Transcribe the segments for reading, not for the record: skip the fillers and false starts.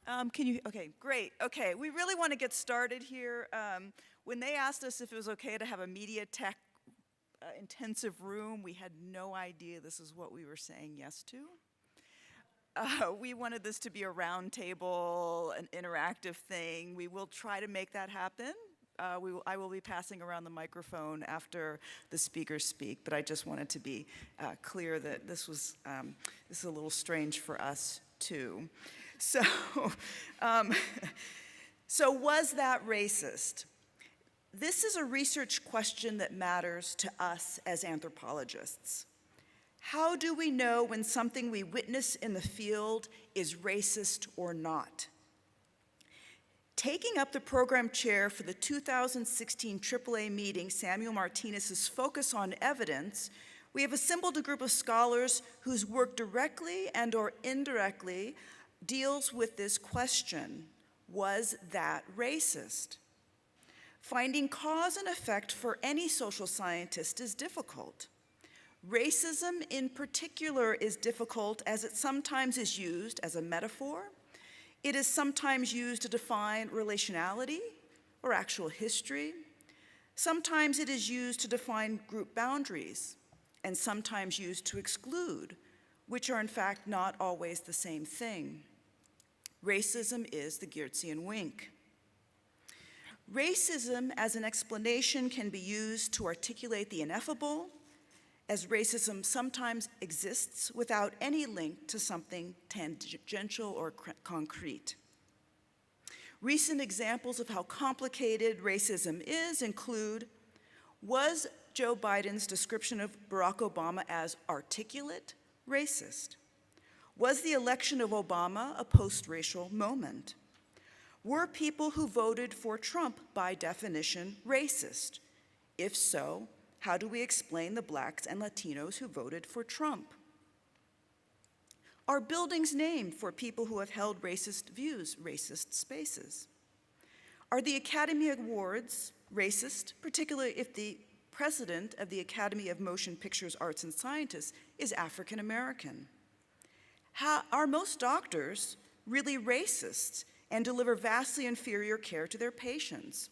Okay, great. Okay, we really want to get started here. When they asked us if it was okay to have a media tech intensive room, we had no idea this is what we were saying yes to. We wanted this to be a round table, an interactive thing. We will try to make that happen. I will be passing around the microphone after the speakers speak, but I just wanted to be clear that this is a little strange for us too. So, so was that racist? This is a research question that matters to us as anthropologists. How do we know when something we witness in the field is racist or not? Taking up the program chair for the 2016 AAA meeting, Samuel Martinez's Focus on Evidence, we have assembled a group of scholars whose work directly and or indirectly deals with this question: was that racist? Finding cause and effect for any social scientist is difficult. Racism in particular is difficult as it sometimes is used as a metaphor. It is sometimes used to define relationality or actual history. Sometimes it is used to define group boundaries, and sometimes used to exclude, which are in fact not always the same thing. Racism is the Geertzian wink. Racism as an explanation can be used to articulate the ineffable, as racism sometimes exists without any link to something tangential or concrete. Recent examples of how complicated racism is include: was Joe Biden's description of Barack Obama as articulate racist? Was the election of Obama a post-racial moment? Were people who voted for Trump by definition racist? If so, how do we explain the Blacks and Latinos who voted for Trump? Are buildings named for people who have held racist views, racist spaces? Are the Academy Awards racist, particularly if the president of the Academy of Motion Pictures Arts and Sciences is African American? Are most doctors really racist and deliver vastly inferior care to their patients?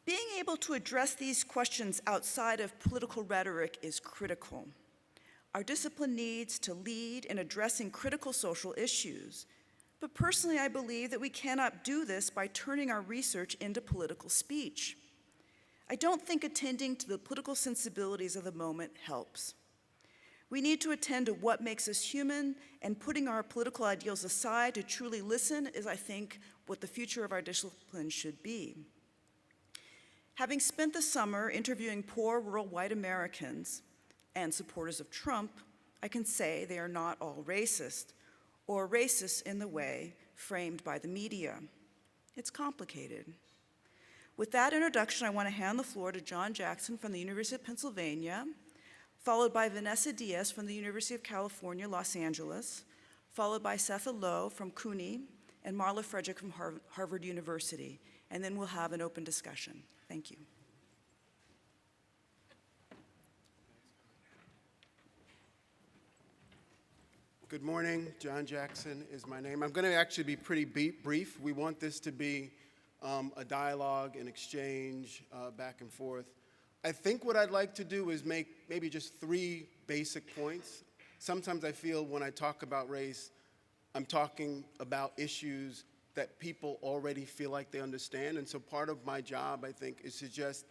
Being able to address these questions outside of political rhetoric is critical. Our discipline needs to lead in addressing critical social issues, but personally I believe that we cannot do this by turning our research into political speech. I don't think attending to the political sensibilities of the moment helps. We need to attend to what makes us human, and putting our political ideals aside to truly listen is, I think, what the future of our discipline should be. Having spent the summer interviewing poor rural white Americans and supporters of Trump, I can say they are not all racist, or racist in the way framed by the media. It's complicated. With that introduction, I want to hand the floor to John Jackson from the University of Pennsylvania, followed by Vanessa Diaz from the University of California, Los Angeles, followed by Setha Lowe from CUNY, and Marla Frederick from Harvard University, and then we'll have an open discussion. Thank you. Good morning. John Jackson is my name. I'm going to actually be pretty brief. We want this to be a dialogue, an exchange, back and forth. I think what I'd like to do is make maybe just 3 basic points. Sometimes I feel when I talk about race, I'm talking about issues that people already feel like they understand. And so part of my job, I think, is to just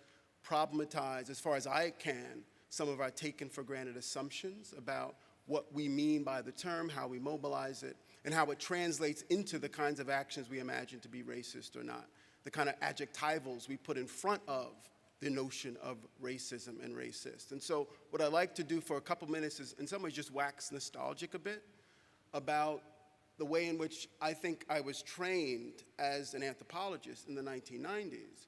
problematize, as far as I can, some of our taken for granted assumptions about what we mean by the term, how we mobilize it, and how it translates into the kinds of actions we imagine to be racist or not, the kind of adjectivals we put in front of the notion of racism and racist. And so what I'd like to do for a couple minutes is in some ways just wax nostalgic a bit about the way in which I think I was trained as an anthropologist in the 1990s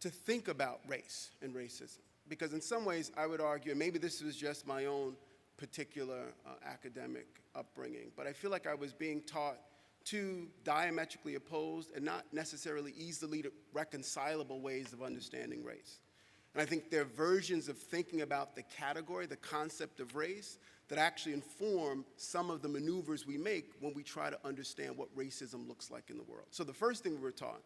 to think about race and racism. Because in some ways I would argue, and maybe this was just my own particular academic upbringing, but I feel like I was being taught 2 diametrically opposed and not necessarily easily reconcilable ways of understanding race. And I think there are versions of thinking about the category, the concept of race, that actually inform some of the maneuvers we make when we try to understand what racism looks like in the world. So the first thing we were taught,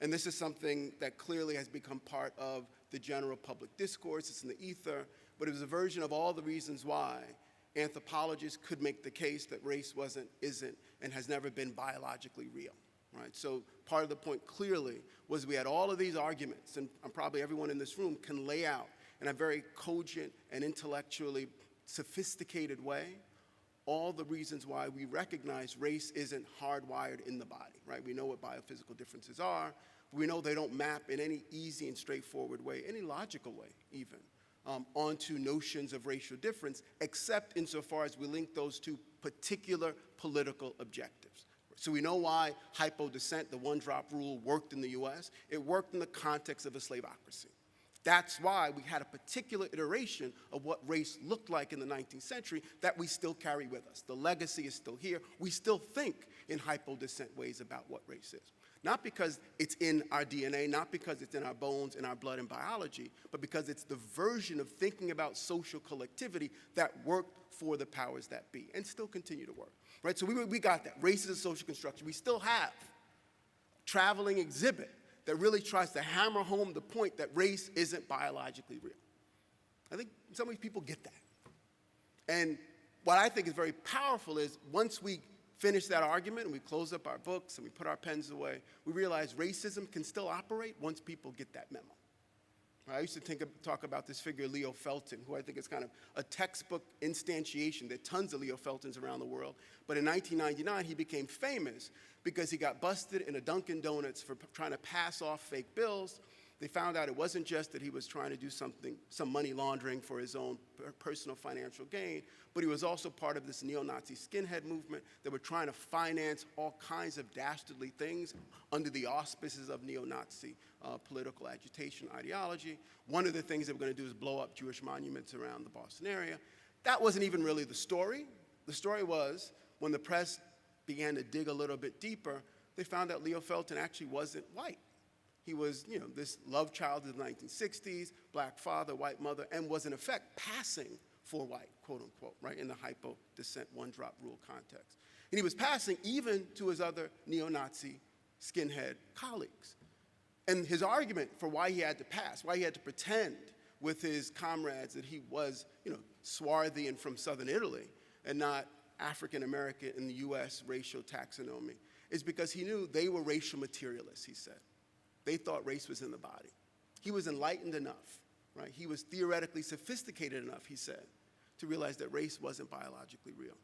and this is something that clearly has become part of the general public discourse, it's in the ether, but it was a version of all the reasons why anthropologists could make the case that race isn't, and has never been biologically real. Right? So part of the point clearly was we had all of these arguments, and probably everyone in this room can lay out in a very cogent and intellectually sophisticated way all the reasons why we recognize race isn't hardwired in the body. Right? We know what biophysical differences are. We know they don't map in any easy and straightforward way, any logical way even, onto notions of racial difference, except insofar as we link those to particular political objectives. So we know why hypodescent, the one-drop rule, worked in the US. It worked in the context of a slavocracy. That's why we had a particular iteration of what race looked like in the 19th century that we still carry with us. The legacy is still here. We still think in hypodescent ways about what race is. Not because it's in our DNA, not because it's in our bones, in our blood and biology, but because it's the version of thinking about social collectivity that worked for the powers that be and still continue to work. Right? So we got that. Race is a social construction. We still have a traveling exhibit that really tries to hammer home the point that race isn't biologically real. I think some of these people get that. And what I think is very powerful is once we finish that argument and we close up our books and we put our pens away, we realize racism can still operate once people get that memo. I used to talk about this figure, Leo Felton, who I think is kind of a textbook instantiation. There are tons of Leo Feltons around the world. But in 1999, he became famous because he got busted in a Dunkin' Donuts for trying to pass off fake bills. They found out it wasn't just that he was trying to do some money laundering for his own personal financial gain, but he was also part of this neo-Nazi skinhead movement that were trying to finance all kinds of dastardly things under the auspices of neo-Nazi political agitation ideology. One of the things they were going to do is blow up Jewish monuments around the Boston area. That wasn't even really the story. The story was when the press began to dig a little bit deeper, they found out Leo Felton actually wasn't white. He was, this love child of the 1960s, black father, white mother, and was in effect passing for white, quote unquote, right, in the hypo-descent one-drop rule context. And he was passing even to his other neo-Nazi skinhead colleagues. And his argument for why he had to pass, why he had to pretend with his comrades that he was, swarthy and from southern Italy and not African American in the US racial taxonomy, is because he knew they were racial materialists, he said. They thought race was in the body. He was enlightened enough, right? He was theoretically sophisticated enough, he said, to realize that race wasn't biologically real.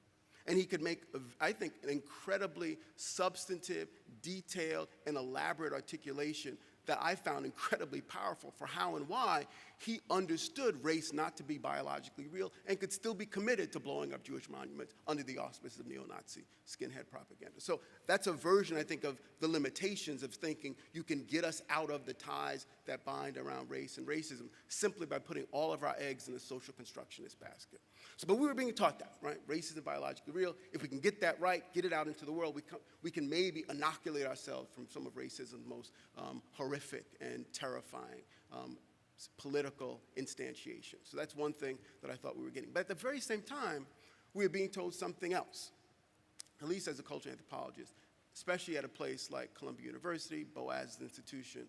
And he could make, I think, an incredibly substantive, detailed, and elaborate articulation that I found incredibly powerful for how and why he understood race not to be biologically real and could still be committed to blowing up Jewish monuments under the auspices of neo-Nazi skinhead propaganda. So that's a version, I think, of the limitations of thinking you can get us out of the ties that bind around race and racism simply by putting all of our eggs in a social constructionist basket. So, but we were being taught that, right? Race isn't biologically real. If we can get that right, get it out into the world, we can maybe inoculate ourselves from some of racism's most horrific and terrifying political instantiation. So that's one thing that I thought we were getting. But at the very same time, we were being told something else, at least as a cultural anthropologist, especially at a place like Columbia University, Boaz's institution.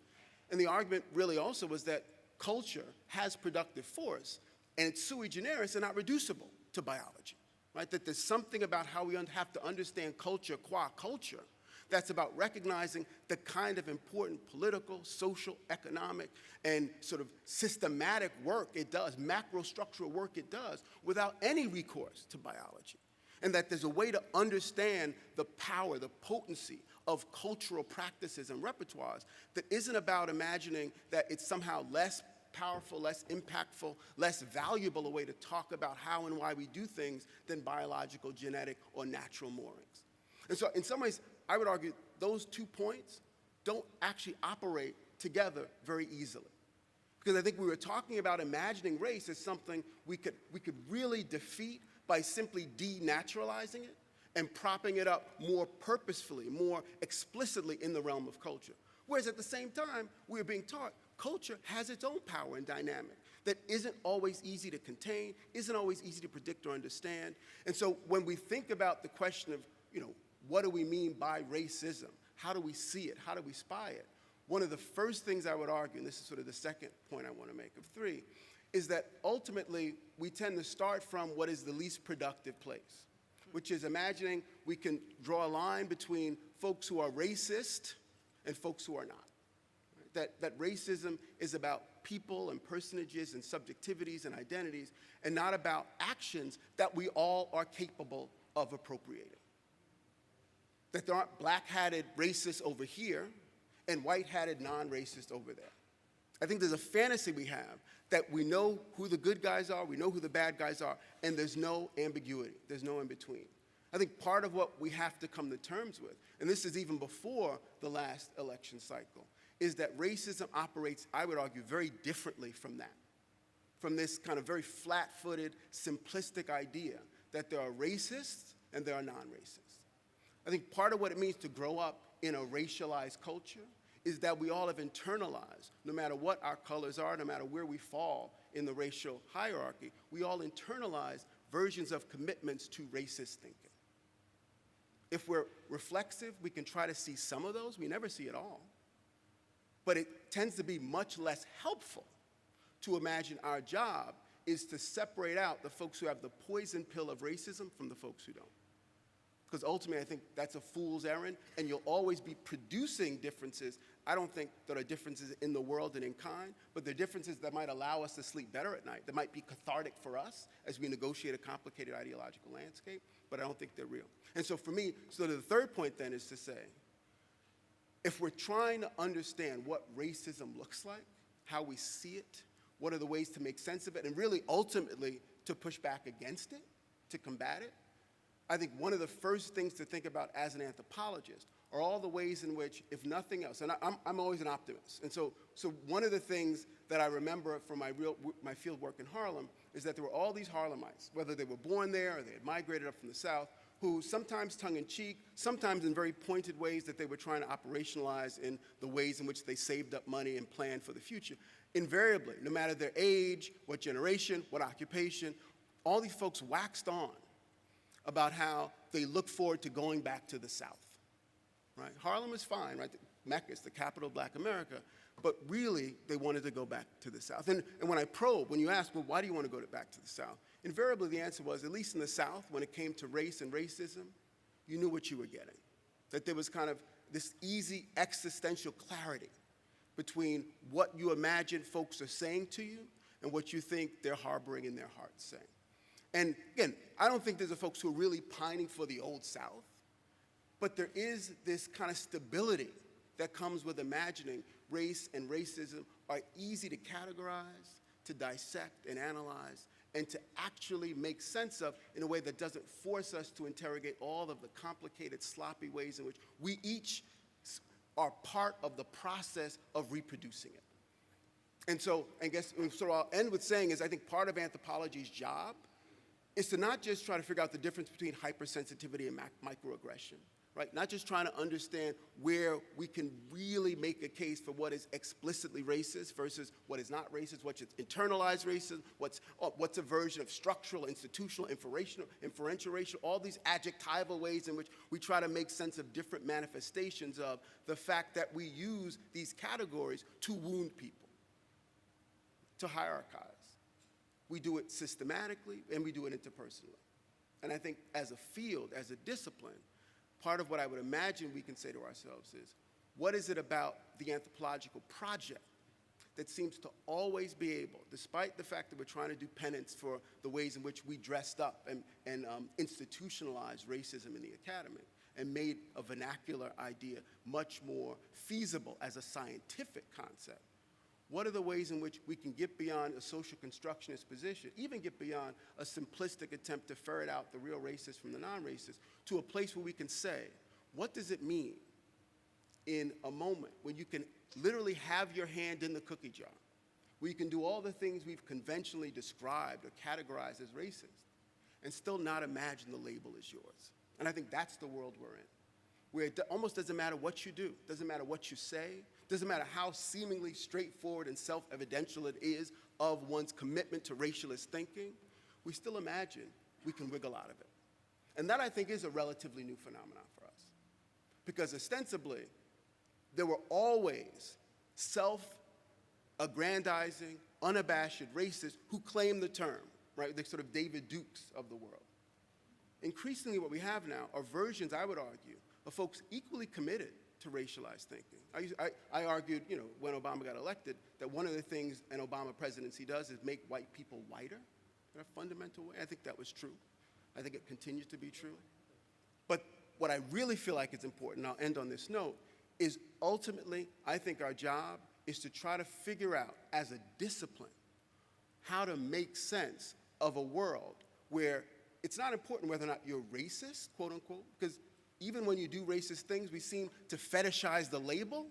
And the argument really also was that culture has productive force, and it's sui generis and not reducible to biology, right? That there's something about how we have to understand culture qua culture that's about recognizing the kind of important political, social, economic, and sort of systematic work it does, macro-structural work it does, without any recourse to biology. And that there's a way to understand the power, the potency of cultural practices and repertoires that isn't about imagining that it's somehow less powerful, less impactful, less valuable a way to talk about how and why we do things than biological, genetic, or natural moorings. And so in some ways, I would argue those 2 points don't actually operate together very easily. Because I think we were talking about imagining race as something we could really defeat by simply denaturalizing it and propping it up more purposefully, more explicitly in the realm of culture. Whereas at the same time, we were being taught culture has its own power and dynamic that isn't always easy to contain, isn't always easy to predict or understand. And so when we think about the question of, what do we mean by racism? How do we see it? How do we spy it? One of the first things I would argue, and this is sort of the second point I want to make of three, is that ultimately we tend to start from what is the least productive place, which is imagining we can draw a line between folks who are racist and folks who are not. That racism is about people and personages and subjectivities and identities, and not about actions that we all are capable of appropriating. That there aren't black-hatted racists over here and white-hatted non-racists over there. I think there's a fantasy we have that we know who the good guys are, we know who the bad guys are, and there's no ambiguity, there's no in-between. I think part of what we have to come to terms with, and this is even before the last election cycle, is that racism operates, I would argue, very differently from that. From this kind of very flat-footed, simplistic idea that there are racists and there are non-racists. I think part of what it means to grow up in a racialized culture is that we all have internalized, no matter what our colors are, no matter where we fall in the racial hierarchy, we all internalize versions of commitments to racist thinking. If we're reflexive, we can try to see some of those. We never see it all. But it tends to be much less helpful to imagine our job is to separate out the folks who have the poison pill of racism from the folks who don't. Because ultimately, I think that's a fool's errand, and you'll always be producing differences. I don't think there are differences in the world and in kind, but they're differences that might allow us to sleep better at night, that might be cathartic for us as we negotiate a complicated ideological landscape, but I don't think they're real. And so for me, so the third point then is to say, if we're trying to understand what racism looks like, how we see it, what are the ways to make sense of it, and really ultimately to push back against it, to combat it, I think one of the first things to think about as an anthropologist are all the ways in which, if nothing else, and I'm always an optimist, and so one of the things that I remember from my field work in Harlem is that there were all these Harlemites, whether they were born there or they had migrated up from the South, who sometimes tongue-in-cheek, sometimes in very pointed ways that they were trying to operationalize in the ways in which they saved up money and planned for the future. Invariably, no matter their age, what generation, what occupation, all these folks waxed on about how they look forward to going back to the South, right? Harlem is fine, right? Mecca is the capital of Black America, but really they wanted to go back to the South. And when I probe, when you ask, well, why do you want to go back to the South? Invariably the answer was, at least in the South, when it came to race and racism, you knew what you were getting. That there was kind of this easy existential clarity between what you imagine folks are saying to you and what you think they're harboring in their hearts saying. And again, I don't think there's a folks who are really pining for the old South, but there is this kind of stability that comes with imagining race and racism are easy to categorize, to dissect and analyze, and to actually make sense of in a way that doesn't force us to interrogate all of the complicated, sloppy ways in which we each are part of the process of reproducing it. And so, I guess, so I'll end with saying is I think part of anthropology's job is to not just try to figure out the difference between hypersensitivity and microaggression, right? Not just trying to understand where we can really make a case for what is explicitly racist versus what is not racist, what's internalized racism, what's a version of structural, institutional, inferential racial, all these adjectival ways in which we try to make sense of different manifestations of the fact that we use these categories to wound people, to hierarchize. We do it systematically, and we do it interpersonally. And I think as a field, as a discipline, part of what I would imagine we can say to ourselves is, what is it about the anthropological project that seems to always be able, despite the fact that we're trying to do penance for the ways in which we dressed up and institutionalized racism in the academy and made a vernacular idea much more feasible as a scientific concept? What are the ways in which we can get beyond a social constructionist position, even get beyond a simplistic attempt to ferret out the real racist from the non-racist, to a place where we can say, what does it mean in a moment when you can literally have your hand in the cookie jar, where you can do all the things we've conventionally described or categorized as racist, and still not imagine the label is yours? And I think that's the world we're in. where it almost doesn't matter what you do, doesn't matter what you say, doesn't matter how seemingly straightforward and self-evidential it is of one's commitment to racialist thinking, we still imagine we can wiggle out of it. And that, I think, is a relatively new phenomenon for us. Because ostensibly, there were always self-aggrandizing, unabashed racists who claimed the term, right? The sort of David Dukes of the world. Increasingly, what we have now are versions, I would argue, of folks equally committed to racialized thinking. I argued, when Obama got elected, that one of the things an Obama presidency does is make white people whiter in a fundamental way. I think that was true. I think it continues to be true. But what I really feel like is important, and I'll end on this note, is ultimately, I think our job is to try to figure out, as a discipline, how to make sense of a world where it's not important whether or not you're racist, quote unquote, because even when you do racist things, we seem to fetishize the label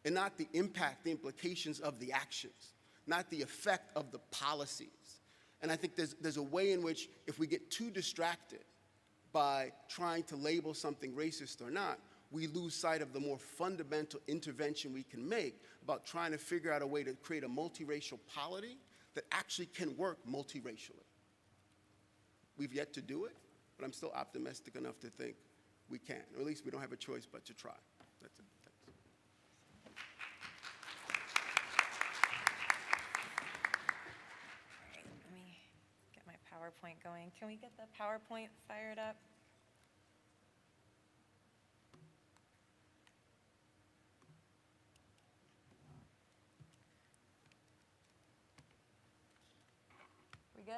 and not the impact, the implications of the actions, not the effect of the policies. And I think there's a way in which, if we get too distracted by trying to label something racist or not, we lose sight of the more fundamental intervention we can make about trying to figure out a way to create a multiracial polity that actually can work multiracially. We've yet to do it, but I'm still optimistic enough to think we can, or at least we don't have a choice but to try. That's it. Thanks. All right, let me get my PowerPoint going. Can we get the PowerPoint fired up? We good?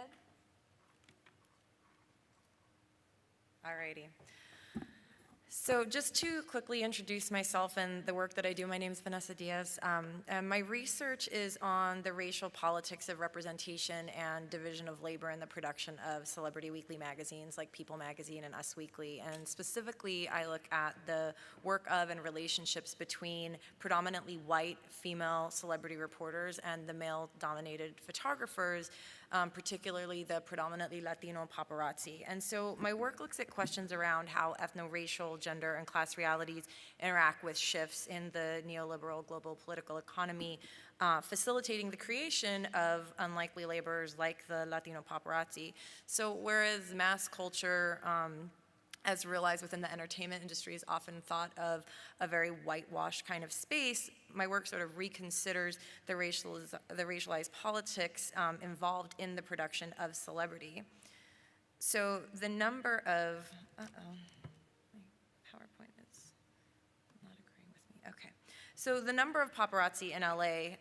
All righty. So just to quickly introduce myself and the work that I do, my name is Vanessa Diaz. And my research is on the racial politics of representation and division of labor in the production of celebrity weekly magazines like People Magazine and Us Weekly. And specifically, I look at the work of and relationships between predominantly white female celebrity reporters and the male-dominated photographers, particularly the predominantly Latino paparazzi. And so my work looks at questions around how ethno-racial, gender, and class realities interact with shifts in the neoliberal global political economy, facilitating the creation of unlikely laborers like the Latino paparazzi. So whereas mass culture, as realized within the entertainment industry, is often thought of a very whitewashed kind of space, my work sort of reconsiders the racialized politics involved in the production of celebrity. So the number of, my PowerPoint is not agreeing with me, okay. So the number of paparazzi in LA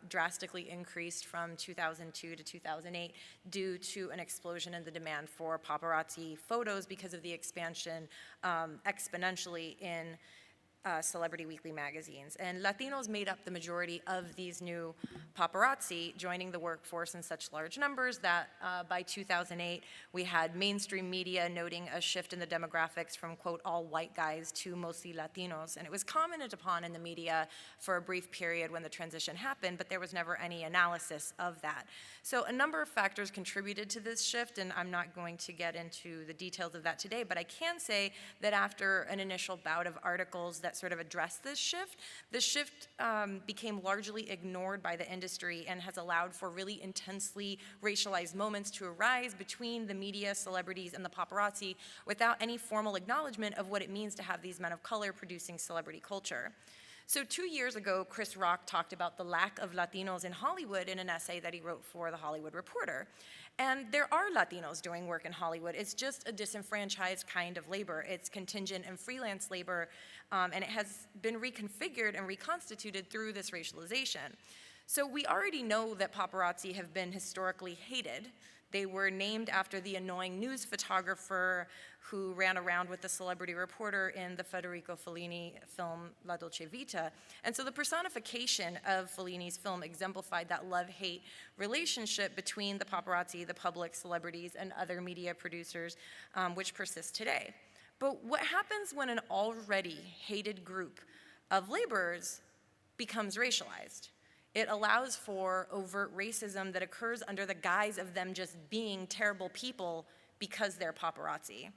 drastically increased from 2002 to 2008 due to an explosion in the demand for paparazzi photos because of the expansion exponentially in celebrity weekly magazines. And Latinos made up the majority of these new paparazzi, joining the workforce in such large numbers that by 2008, we had mainstream media noting a shift in the demographics from, quote, all white guys to mostly Latinos. And it was commented upon in the media for a brief period when the transition happened, but there was never any analysis of that. So a number of factors contributed to this shift, and I'm not going to get into the details of that today, but I can say that after an initial bout of articles that sort of address this shift, the shift became largely ignored by the industry and has allowed for really intensely racialized moments to arise between the media, celebrities, and the paparazzi without any formal acknowledgement of what it means to have these men of color producing celebrity culture. So 2 years ago, Chris Rock talked about the lack of Latinos in Hollywood in an essay that he wrote for The Hollywood Reporter. And there are Latinos doing work in Hollywood. It's just a disenfranchised kind of labor. It's contingent and freelance labor, and it has been reconfigured and reconstituted through this racialization. So we already know that paparazzi have been historically hated. They were named after the annoying news photographer who ran around with the celebrity reporter in the Federico Fellini film La Dolce Vita. And so the personification of Fellini's film exemplified that love-hate relationship between the paparazzi, the public, celebrities, and other media producers, which persists today. But what happens when an already hated group of laborers becomes racialized? It allows for overt racism that occurs under the guise of them just being terrible people because they're paparazzi.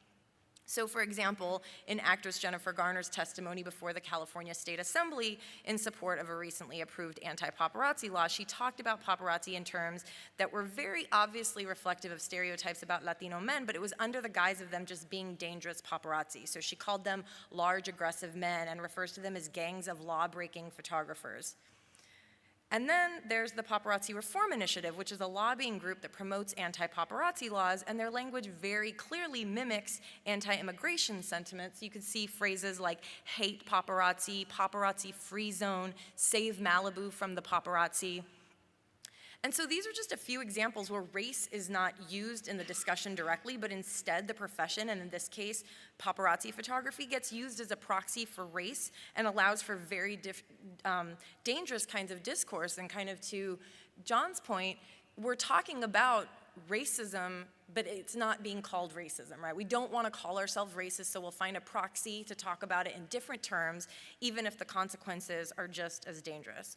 So, for example, in actress Jennifer Garner's testimony before the California State Assembly in support of a recently approved anti-paparazzi law, she talked about paparazzi in terms that were very obviously reflective of stereotypes about Latino men, but it was under the guise of them just being dangerous paparazzi. So she called them large, aggressive men and refers to them as gangs of law-breaking photographers. And then there's the Paparazzi Reform Initiative, which is a lobbying group that promotes anti-paparazzi laws, and their language very clearly mimics anti-immigration sentiments. You can see phrases like hate paparazzi, paparazzi free zone, save Malibu from the paparazzi. And so these are just a few examples where race is not used in the discussion directly, but instead the profession, and in this case, paparazzi photography, gets used as a proxy for race and allows for very dangerous kinds of discourse. And kind of to John's point, we're talking about racism, but it's not being called racism, right? We don't want to call ourselves racist, so we'll find a proxy to talk about it in different terms, even if the consequences are just as dangerous.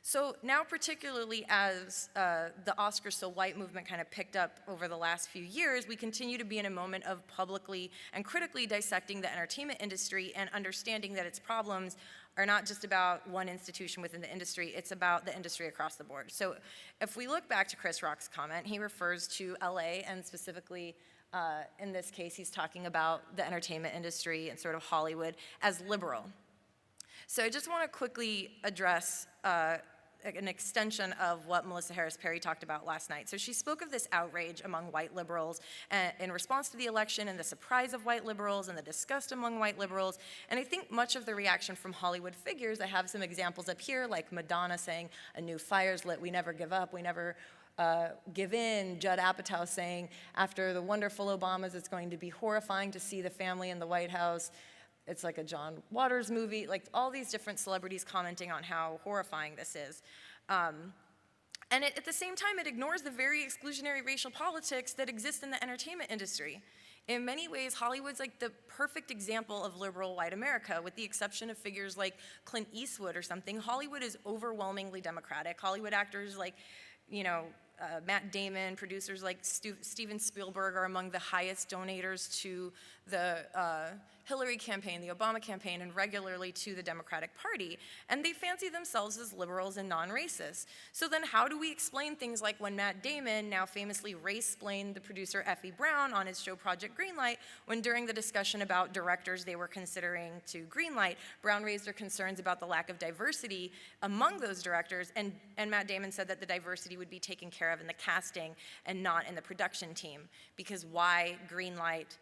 So now, particularly as the Oscars So White movement kind of picked up over the last few years, we continue to be in a moment of publicly and critically dissecting the entertainment industry and understanding that its problems are not just about one institution within the industry, it's about the industry across the board. So if we look back to Chris Rock's comment, he refers to LA, and specifically in this case, he's talking about the entertainment industry and sort of Hollywood as liberal. So I just want to quickly address an extension of what Melissa Harris Perry talked about last night. So she spoke of this outrage among white liberals in response to the election, and the surprise of white liberals and the disgust among white liberals. And I think much of the reaction from Hollywood figures, I have some examples up here, like Madonna saying, "A new fire's lit, we never give up, we never give in." Judd Apatow saying, "After the wonderful Obamas, it's going to be horrifying to see the family in the White House. It's like a John Waters movie," like all these different celebrities commenting on how horrifying this is. And at the same time, it ignores the very exclusionary racial politics that exist in the entertainment industry. In many ways, Hollywood's like the perfect example of liberal white America, with the exception of figures like Clint Eastwood or something. Hollywood is overwhelmingly Democratic. Hollywood actors like, Matt Damon, producers like Steven Spielberg are among the highest donators to the Hillary campaign, the Obama campaign, and regularly to the Democratic Party. And they fancy themselves as liberals and non-racist. So then how do we explain things like when Matt Damon now famously race-splained the producer Effie Brown on his show Project Greenlight, when during the discussion about directors they were considering to greenlight, Brown raised her concerns about the lack of diversity among those directors, and Matt Damon said that the diversity would be taken care of in the casting and not in the production team, because why greenlight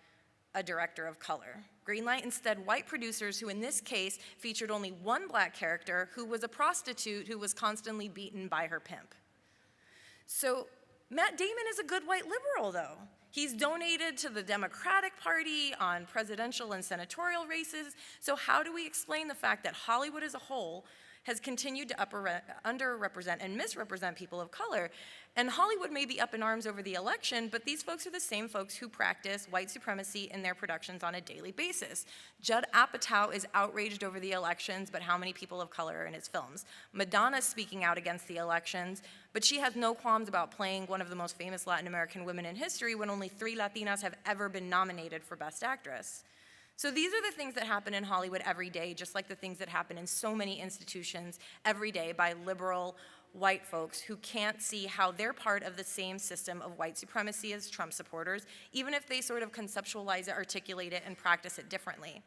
a director of color? Greenlight instead white producers who in this case featured only one black character who was a prostitute who was constantly beaten by her pimp. So Matt Damon is a good white liberal though. He's donated to the Democratic Party on presidential and senatorial races. So how do we explain the fact that Hollywood as a whole has continued to underrepresent and misrepresent people of color? And Hollywood may be up in arms over the election, but these folks are the same folks who practice white supremacy in their productions on a daily basis. Judd Apatow is outraged over the elections, but how many people of color are in his films? Madonna's speaking out against the elections, but she has no qualms about playing one of the most famous Latin American women in history when only 3 Latinas have ever been nominated for Best Actress. So these are the things that happen in Hollywood every day, just like the things that happen in so many institutions every day by liberal white folks who can't see how they're part of the same system of white supremacy as Trump supporters, even if they sort of conceptualize it, articulate it, and practice it differently.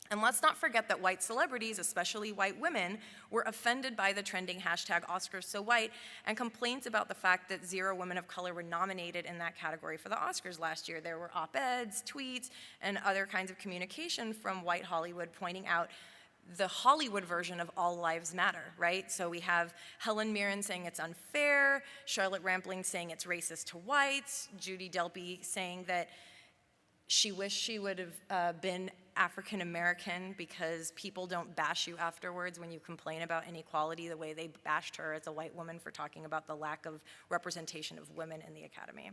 And let's not forget that white celebrities, especially white women, were offended by the trending hashtag #OscarsSoWhite and complaints about the fact that 0 women of color were nominated in that category for the Oscars last year. There were op-eds, tweets, and other kinds of communication from white Hollywood pointing out the Hollywood version of all lives matter, right? So we have Helen Mirren saying it's unfair, Charlotte Rampling saying it's racist to whites, Judy Delpy saying that she wished she would have been African American because people don't bash you afterwards when you complain about inequality the way they bashed her as a white woman for talking about the lack of representation of women in the Academy.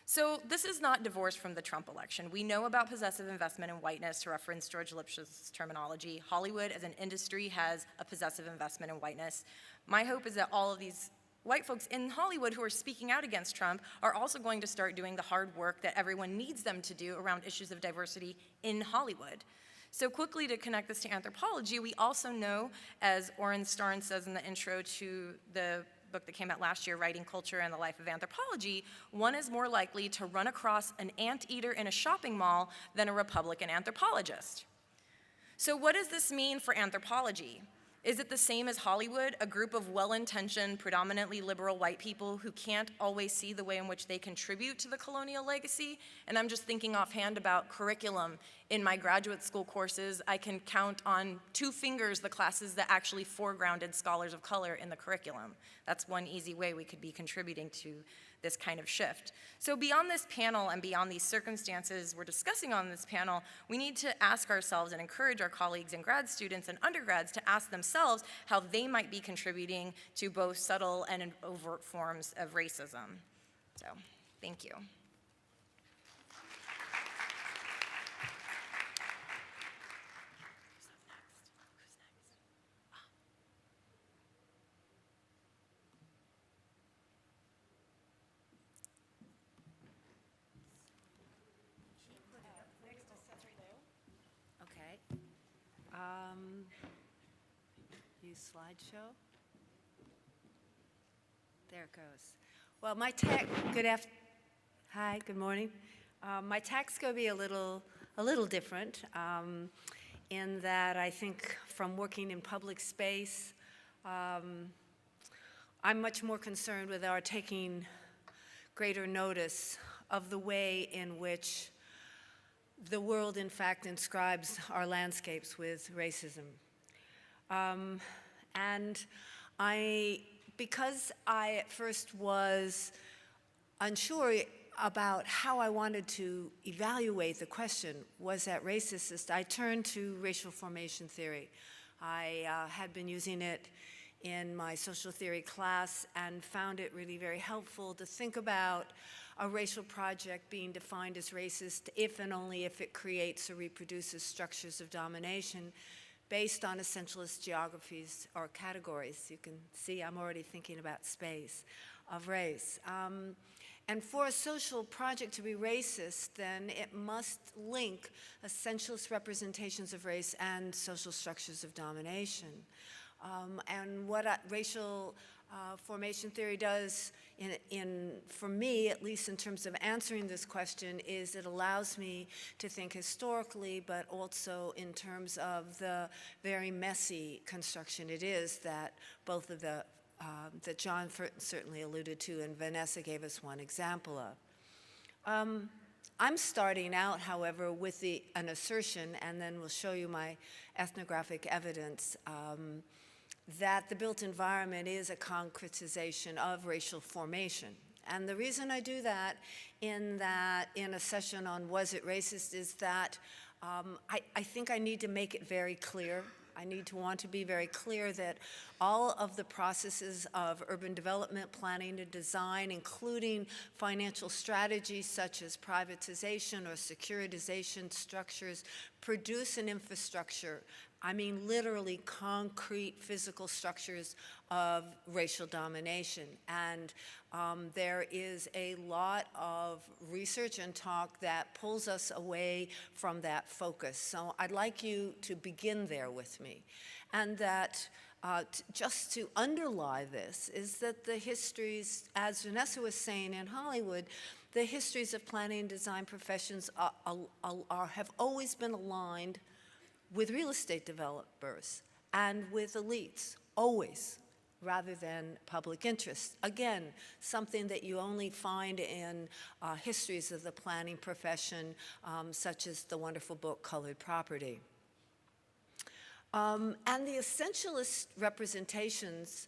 So this is not divorced from the Trump election. We know about possessive investment in whiteness, to reference George Lipsch's terminology. Hollywood as an industry has a possessive investment in whiteness. My hope is that all of these white folks in Hollywood who are speaking out against Trump are also going to start doing the hard work that everyone needs them to do around issues of diversity in Hollywood. So quickly to connect this to anthropology, we also know, as Oren Starn says in the intro to the book that came out last year, Writing Culture and the Life of Anthropology, one is more likely to run across an anteater in a shopping mall than a Republican anthropologist. So what does this mean for anthropology? Is it the same as Hollywood, a group of well-intentioned, predominantly liberal white people who can't always see the way in which they contribute to the colonial legacy? And I'm just thinking offhand about curriculum. In my graduate school courses, I can count on 2 fingers the classes that actually foregrounded scholars of color in the curriculum. That's one easy way we could be contributing to this kind of shift. So beyond this panel and beyond these circumstances we're discussing on this panel, we need to ask ourselves and encourage our colleagues and grad students and undergrads to ask themselves how they might be contributing to both subtle and overt forms of racism. So, thank you. Okay. Use slideshow. There it goes. Well, my hi, good morning. My tack's going to be a little different in that I think from working in public space, I'm much more concerned with our taking greater notice of the way in which the world, in fact, inscribes our landscapes with racism. And because I at first was unsure about how I wanted to evaluate the question, was that racist, I turned to racial formation theory. I had been using it in my social theory class and found it really very helpful to think about a racial project being defined as racist if and only if it creates or reproduces structures of domination based on essentialist geographies or categories. You can see I'm already thinking about space of race. And for a social project to be racist, then it must link essentialist representations of race and social structures of domination. And what racial formation theory does, for me, at least in terms of answering this question, is it allows me to think historically, but also in terms of the very messy construction it is that both of that John certainly alluded to and Vanessa gave us one example of. I'm starting out, however, with an assertion, and then we'll show you my ethnographic evidence, that the built environment is a concretization of racial formation. And the reason I do that in a session on Was It Racist is that I think I need to make it very clear. I want to be very clear that all of the processes of urban development, planning and design, including financial strategies such as privatization or securitization structures, produce an infrastructure, I mean literally concrete physical structures of racial domination. And there is a lot of research and talk that pulls us away from that focus. So I'd like you to begin there with me. And that just to underlie this is that the histories, as Vanessa was saying in Hollywood, the histories of planning and design professions have always been aligned with real estate developers and with elites, always, rather than public interest. Again, something that you only find in histories of the planning profession, such as the wonderful book Colored Property. And the essentialist representations,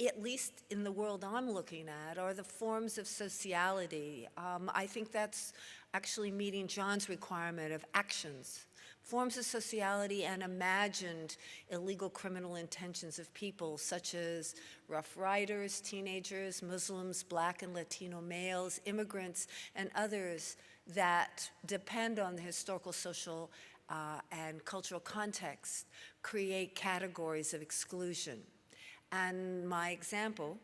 at least in the world I'm looking at, are the forms of sociality. I think that's actually meeting John's requirement of actions. Forms of sociality and imagined illegal criminal intentions of people, such as Rough Riders, teenagers, Muslims, Black and Latino males, immigrants, and others that depend on the historical, social, and cultural context, create categories of exclusion. And my example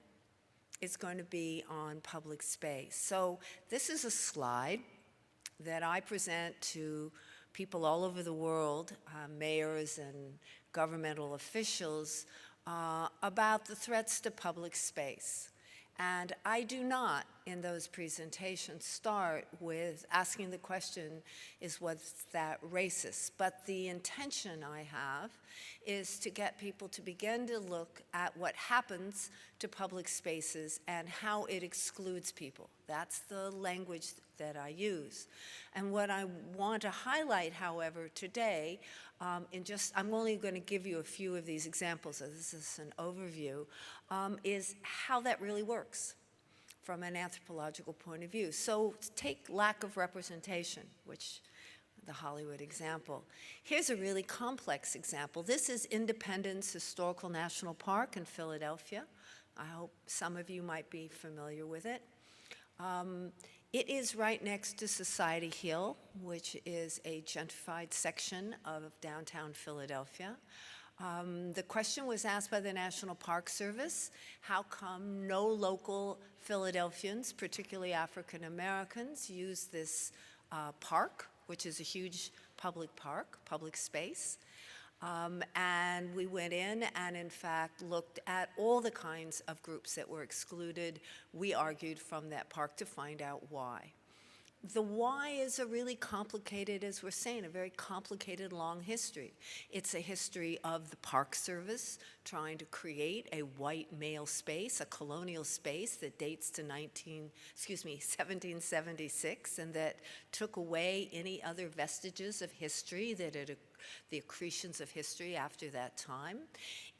is going to be on public space. So this is a slide that I present to people all over the world, mayors and governmental officials, about the threats to public space. And I do not, in those presentations, start with asking the question, was that racist? But the intention I have is to get people to begin to look at what happens to public spaces and how it excludes people. That's the language that I use. And what I want to highlight, however, today, I'm only going to give you a few of these examples, so this is an overview, is how that really works from an anthropological point of view. So take lack of representation, which the Hollywood example. Here's a really complex example. This is Independence Historical National Park in Philadelphia. I hope some of you might be familiar with it. It is right next to Society Hill, which is a gentrified section of downtown Philadelphia. The question was asked by the National Park Service, how come no local Philadelphians, particularly African Americans, use this park, which is a huge public park, public space? And we went in and, in fact, looked at all the kinds of groups that were excluded, we argued, from that park to find out why. The why is a really complicated, as we're saying, a very complicated, long history. It's a history of the Park Service trying to create a white male space, a colonial space that dates to 1776, and that took away any other vestiges of history the accretions of history after that time.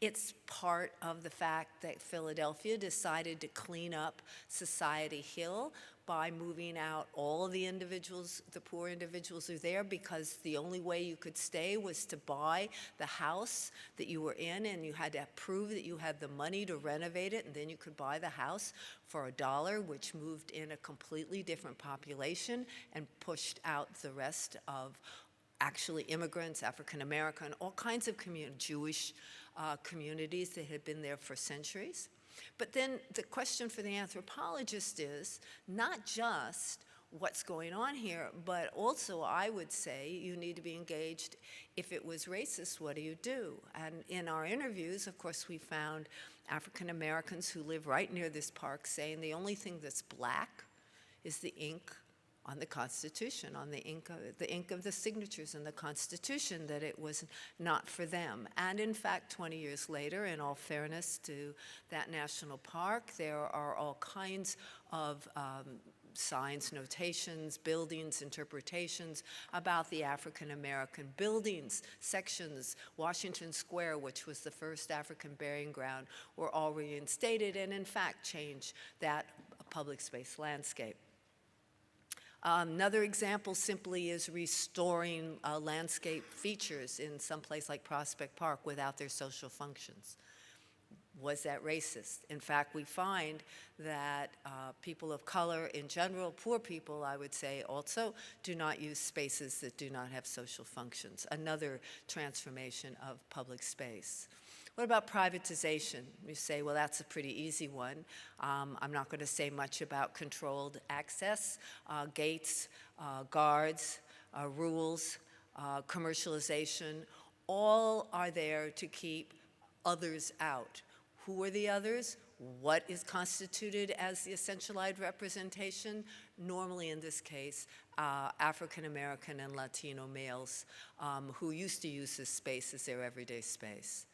It's part of the fact that Philadelphia decided to clean up Society Hill by moving out all of the individuals, the poor individuals who are there, because the only way you could stay was to buy the house that you were in, and you had to prove that you had the money to renovate it, and then you could buy the house for $1, which moved in a completely different population and pushed out the rest of actually immigrants, African American, all kinds of Jewish communities that had been there for centuries. But then the question for the anthropologist is not just what's going on here, but also I would say you need to be engaged. If it was racist, what do you do? And in our interviews, of course, we found African Americans who live right near this park saying the only thing that's black is the ink on the Constitution, on the ink of the signatures in the Constitution, that it was not for them. And in fact, 20 years later, in all fairness to that national park, there are all kinds of signs, notations, buildings, interpretations about the African American buildings, sections. Washington Square, which was the first African burying ground, were all reinstated and in fact changed that public space landscape. Another example simply is restoring landscape features in some place like Prospect Park without their social functions. Was that racist? In fact, we find that people of color in general, poor people, I would say also, do not use spaces that do not have social functions. Another transformation of public space. What about privatization? You say, well, that's a pretty easy one. I'm not going to say much about controlled access, gates, guards, rules, commercialization. All are there to keep others out. Who are the others? What is constituted as the essentialized representation? Normally, in this case, African American and Latino males who used to use this space as their everyday space.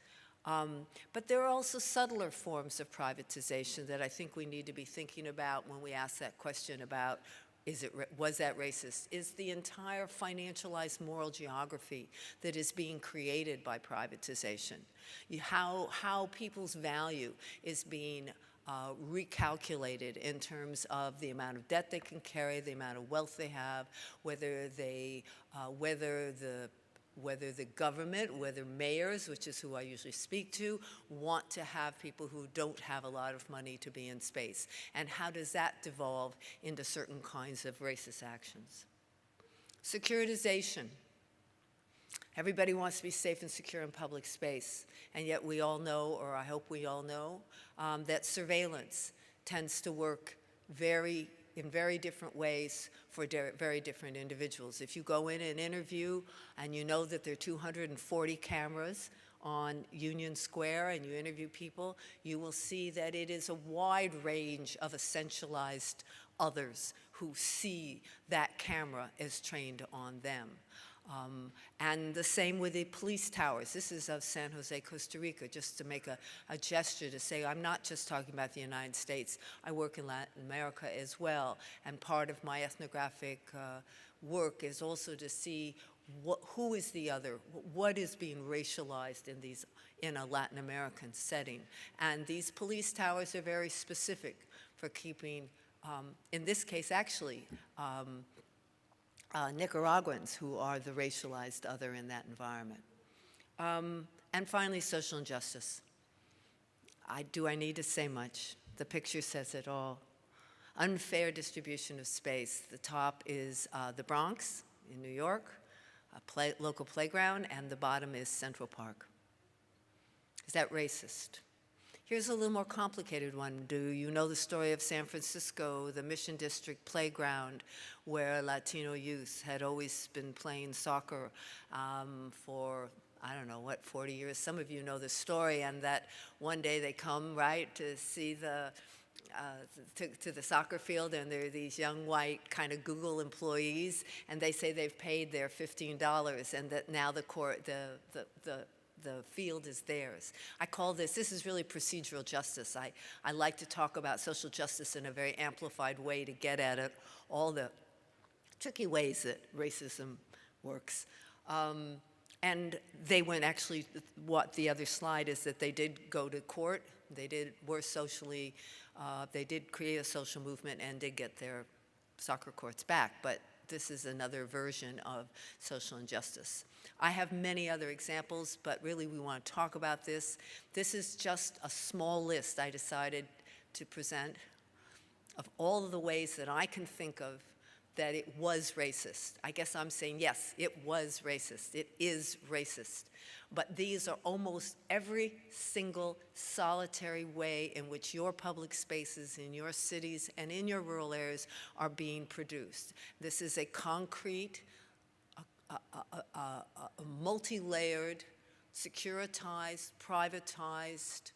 But there are also subtler forms of privatization that I think we need to be thinking about when we ask that question about was that racist? Is the entire financialized moral geography that is being created by privatization, how people's value is being recalculated in terms of the amount of debt they can carry, the amount of wealth they have, whether the government, whether mayors, which is who I usually speak to, want to have people who don't have a lot of money to be in space. And how does that devolve into certain kinds of racist actions? Securitization. Everybody wants to be safe and secure in public space. And yet we all know, or I hope we all know, that surveillance, tends to work in very different ways for very different individuals. If you go in and interview and you know that there are 240 cameras on Union Square and you interview people, you will see that it is a wide range of essentialized others who see that camera as trained on them. And the same with the police towers. This is of San Jose, Costa Rica, just to make a gesture to say I'm not just talking about the United States. I work in Latin America as well, and part of my ethnographic work is also to see who is the other, what is being racialized in a Latin American setting. And these police towers are very specific for keeping, in this case actually, Nicaraguans who are the racialized other in that environment. And finally, social injustice. Do I need to say much? The picture says it all. Unfair distribution of space. The top is the Bronx in New York, a local playground, and the bottom is Central Park. Is that racist? Here's a little more complicated one. Do you know the story of San Francisco, the Mission District playground, where Latino youth had always been playing soccer for, I don't know, what, 40 years? Some of you know the story, and that one day they come, right, to see to the soccer field, and there are these young white kind of Google employees, and they say they've paid their $15, and that now the field is theirs. I call this is really procedural justice. I like to talk about social justice in a very amplified way to get at it, all the tricky ways that racism works. And they went actually, what the other slide is that they did go to court. They did create a social movement and did get their soccer courts back. But this is another version of social injustice. I have many other examples, but really we want to talk about this. This is just a small list I decided to present of all of the ways that I can think of that it was racist. I guess I'm saying, yes, it was racist. It is racist. But these are almost every single solitary way in which your public spaces in your cities and in your rural areas are being produced. This is a concrete, a multi-layered, securitized, privatized,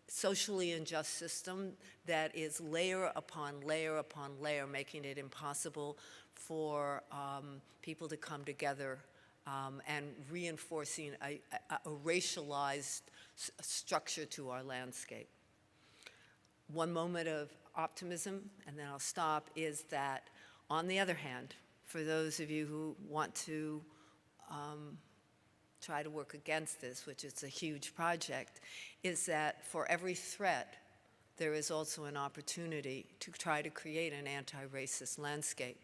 socially unjust system that is layer upon layer upon layer, making it impossible for people to come together and reinforcing a racialized structure to our landscape. One moment of optimism, and then I'll stop, is that on the other hand, for those of you who want to try to work against this, which is a huge project, is that for every threat, there is also an opportunity to try to create an anti-racist landscape.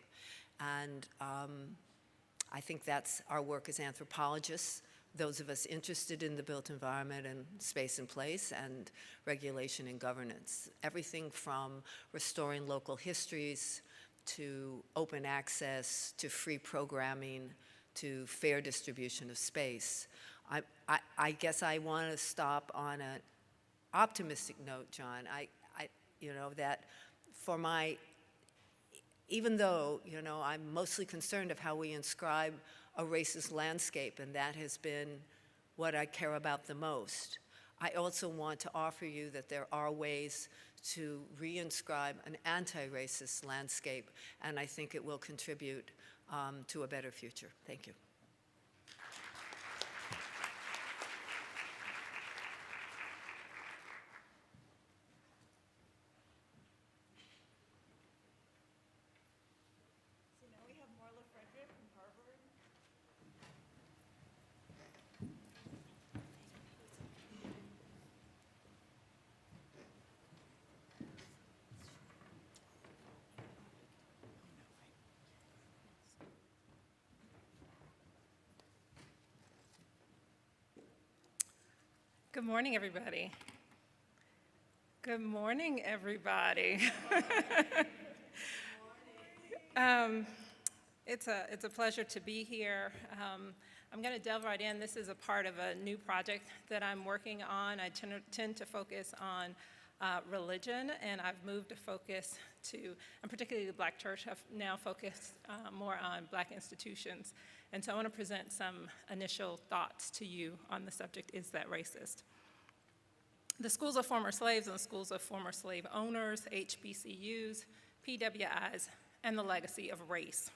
And I think that's our work as anthropologists, those of us interested in the built environment and space and place and regulation and governance. Everything from restoring local histories to open access, to free programming, to fair distribution of space. I guess I want to stop on an optimistic note, John. That for even though, I'm mostly concerned of how we inscribe a racist landscape, and that has been what I care about the most, I also want to offer you that there are ways to reinscribe an anti-racist landscape, and I think it will contribute to a better future. Thank you. So now we have Marla Frederick from Harvard. Good morning, everybody. Good morning, everybody. It's a pleasure to be here. I'm going to delve right in. This is a part of a new project that I'm working on. I tend to focus on religion, and I've moved to focus to, and particularly the Black church, have now focused more on Black institutions. And so I want to present some initial thoughts to you on the subject, is that racist? The schools of former slaves and the schools of former slave owners, HBCUs, PWIs, and the legacy of race.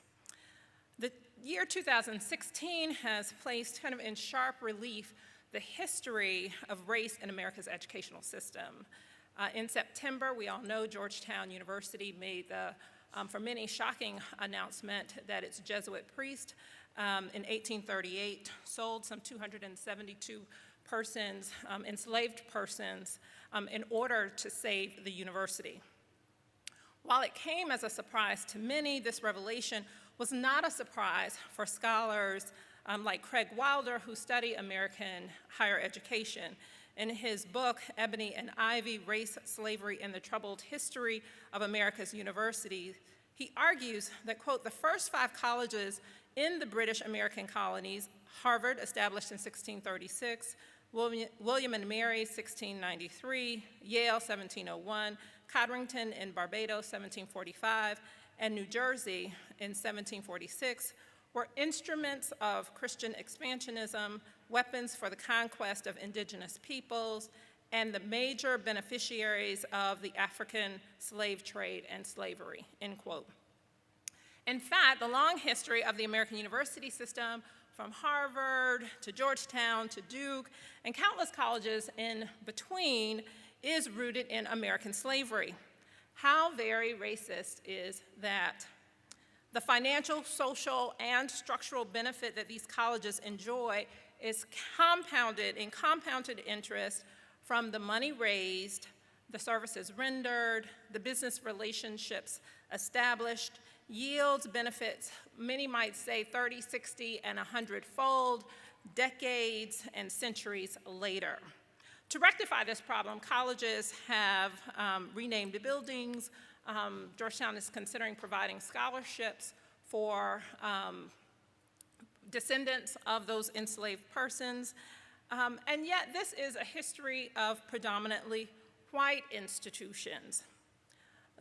The year 2016 has placed kind of in sharp relief the history of race in America's educational system. In September, we all know Georgetown University made the, for many, shocking announcement that its Jesuit priest in 1838 sold some 272 persons, enslaved persons, in order to save the university. While it came as a surprise to many, this revelation was not a surprise for scholars like Craig Wilder, who study American higher education. In his book, Ebony and Ivy, Race, Slavery, and the Troubled History of America's Universities, he argues that, quote, the first 5 colleges in the British American colonies, Harvard, established in 1636, William and Mary, 1693, Yale, 1701, Codrington in Barbados, 1745, and New Jersey in 1746, were instruments of Christian expansionism, weapons for the conquest of indigenous peoples, and the major beneficiaries of the African slave trade and slavery, end quote. In fact, the long history of the American university system, from Harvard to Georgetown to Duke, and countless colleges in between, is rooted in American slavery. How very racist is that? The financial, social, and structural benefit that these colleges enjoy is compounded in compounded interest from the money raised, the services rendered, the business relationships established, yields benefits, many might say 30, 60, and 100-fold, decades and centuries later. To rectify this problem, colleges have renamed the buildings. Georgetown is considering providing scholarships for descendants of those enslaved persons. And yet this is a history of predominantly white institutions.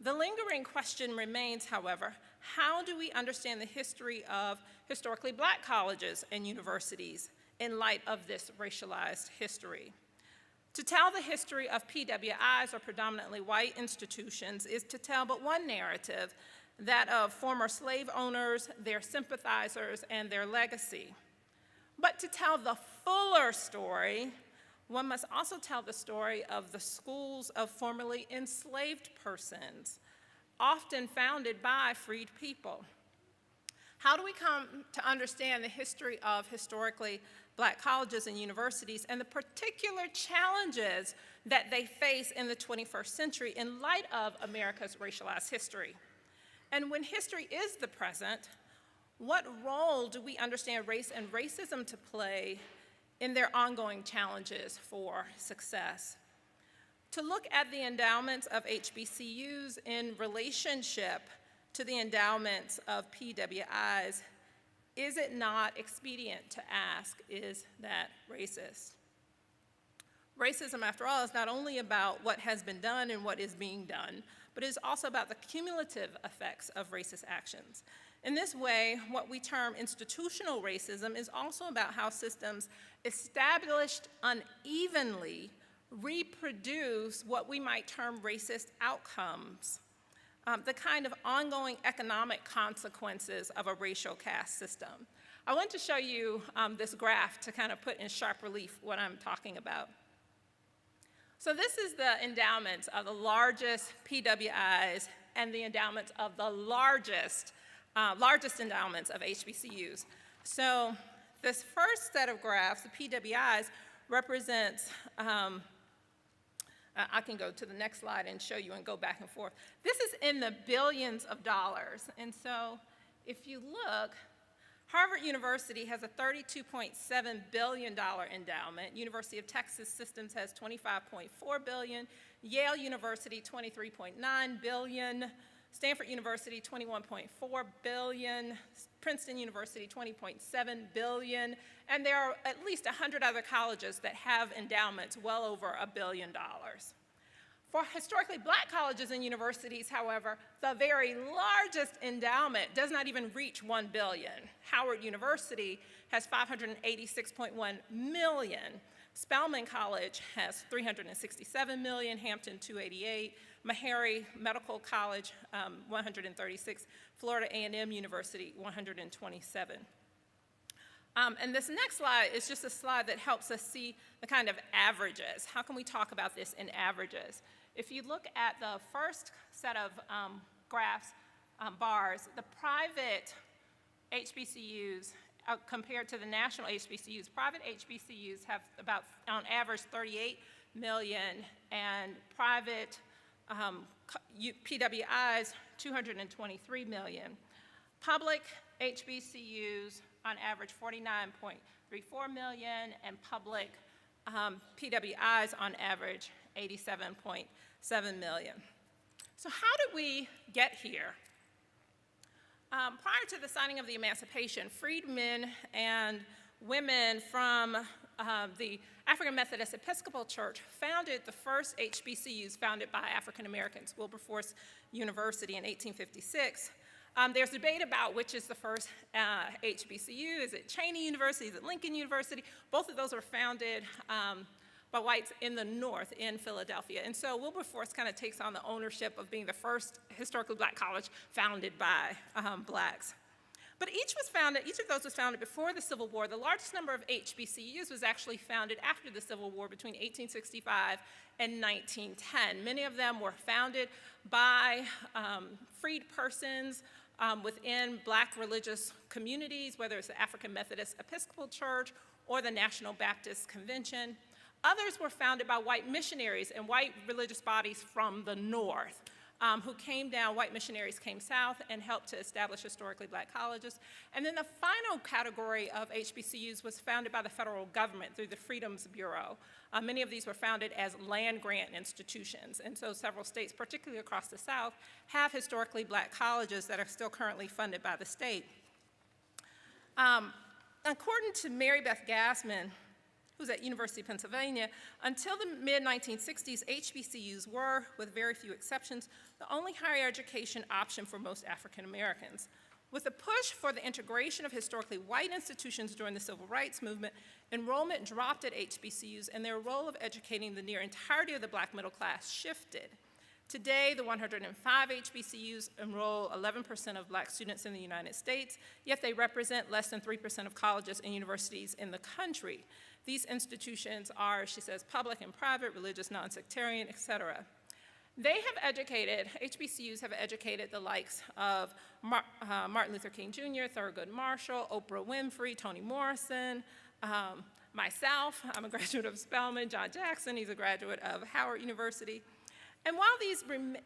The lingering question remains, however, how do we understand the history of historically Black colleges and universities in light of this racialized history? To tell the history of PWIs, or predominantly white institutions, is to tell but one narrative, that of former slave owners, their sympathizers, and their legacy. But to tell the fuller story, one must also tell the story of the schools of formerly enslaved persons, often founded by freed people. How do we come to understand the history of historically Black colleges and universities and the particular challenges that they face in the 21st century in light of America's racialized history? And when history is the present, what role do we understand race and racism to play in their ongoing challenges for success? To look at the endowments of HBCUs in relationship to the endowments of PWIs, is it not expedient to ask, is that racist? Racism, after all, is not only about what has been done and what is being done, but it is also about the cumulative effects of racist actions. In this way, what we term institutional racism is also about how systems established unevenly reproduce what we might term racist outcomes, the kind of ongoing economic consequences of a racial caste system. I want to show you this graph to kind of put in sharp relief what I'm talking about. So this is the endowments of the largest PWIs and the endowments of the largest endowments of HBCUs. So this first set of graphs, the PWIs, represents, I can go to the next slide and show you and go back and forth. This is in the billions of dollars. And so if you look, Harvard University has a $32.7 billion endowment. University of Texas Systems has $25.4 billion. Yale University, $23.9 billion. Stanford University, $21.4 billion. Princeton University, $20.7 billion. And there are at least 100 other colleges that have endowments well over $1 billion. For historically black colleges and universities, however, the very largest endowment does not even reach $1 billion. Howard University has $586.1 million. Spelman College has $367 million, Hampton $288, Meharry Medical College $136, Florida A&M University $127. And this next slide is just a slide that helps us see the kind of averages. How can we talk about this in averages? If you look at the first set of graphs, bars, the private HBCUs compared to the national HBCUs, private HBCUs have about, on average, 38 million, and private PWIs, 223 million. Public HBCUs, on average, 49.34 million, and public PWIs, on average, 87.7 million. So how did we get here? Prior to the signing of the Emancipation, freedmen and women from the African Methodist Episcopal Church founded the first HBCUs founded by African Americans, Wilberforce University in 1856. There's debate about which is the first HBCU. Is it Cheyney University? Is it Lincoln University? Both of those were founded by whites in the North, in Philadelphia. And so Wilberforce kind of takes on the ownership of being the first historically black college founded by blacks. But each of those was founded before the Civil War. The largest number of HBCUs was actually founded after the Civil War between 1865 and 1910. Many of them were founded by freed persons within black religious communities, whether it's the African Methodist Episcopal Church or the National Baptist Convention. Others were founded by white missionaries and white religious bodies from the North who came down. White missionaries came south and helped to establish historically black colleges. And then the final category of HBCUs was founded by the federal government through the Freedoms Bureau. Many of these were founded as land-grant institutions. And so several states, particularly across the South, have historically black colleges that are still currently funded by the state. According to Mary Beth Gassman, who's at University of Pennsylvania, until the mid-1960s, HBCUs were, with very few exceptions, the only higher education option for most African Americans. With the push for the integration of historically white institutions during the Civil Rights Movement, enrollment dropped at HBCUs and their role of educating the near entirety of the black middle class shifted. Today, the 105 HBCUs enroll 11% of black students in the United States, yet they represent less than 3% of colleges and universities in the country. These institutions are, she says, public and private, religious, non-sectarian, et cetera. They have educated, HBCUs have educated the likes of Martin Luther King Jr., Thurgood Marshall, Oprah Winfrey, Toni Morrison, myself. I'm a graduate of Spelman. John Jackson, he's a graduate of Howard University. And while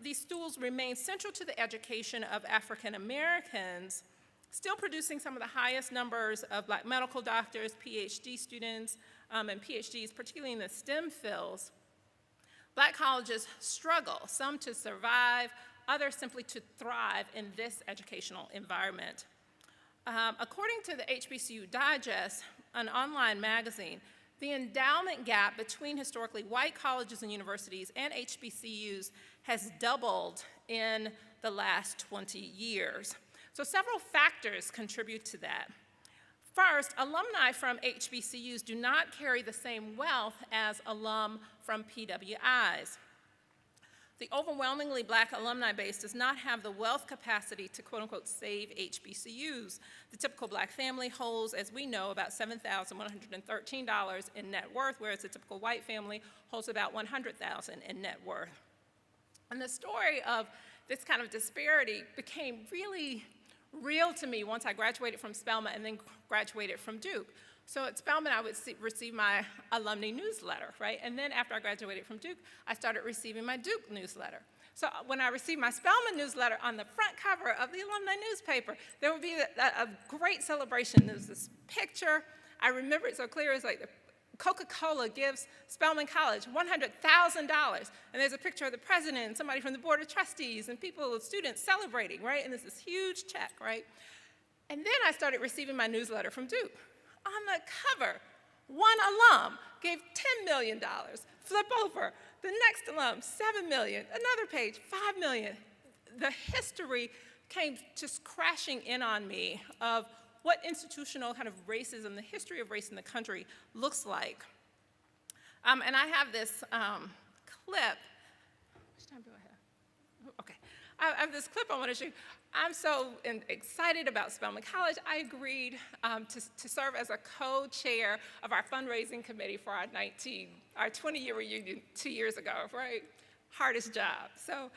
these schools remain central to the education of African Americans, still producing some of the highest numbers of black medical doctors, PhD students, and PhDs, particularly in the STEM fields, black colleges struggle, some to survive, others simply to thrive in this educational environment. According to the HBCU Digest, an online magazine, the endowment gap between historically white colleges and universities and HBCUs has doubled in the last 20 years. So several factors contribute to that. First, alumni from HBCUs do not carry the same wealth as alum from PWIs. The overwhelmingly black alumni base does not have the wealth capacity to quote unquote save HBCUs. The typical black family holds, as we know, about $7,113 in net worth, whereas the typical white family holds about $100,000 in net worth. And the story of this kind of disparity became really real to me once I graduated from Spelman and then graduated from Duke. So at Spelman, I would receive my alumni newsletter, right? And then after I graduated from Duke, I started receiving my Duke newsletter. So when I received my Spelman newsletter, on the front cover of the alumni newspaper, there would be a great celebration. There's this picture. I remember it so clear. It's like Coca-Cola gives Spelman College $100,000. And there's a picture of the president and somebody from the board of trustees and people, students celebrating, right? And there's this huge check, right? And then I started receiving my newsletter from Duke. On the cover One alum gave $10 million. Flip over. The next alum, $7 million. Another page, $5 million. The history came just crashing in on me of what institutional kind of racism, the history of race in the country looks like. And I have this clip. Which time do I have? Okay. I have this clip I want to show you. I'm so excited about Spelman College. I agreed to serve as a co-chair of our fundraising committee for our 20-year reunion 2 years ago, right? Hardest job. So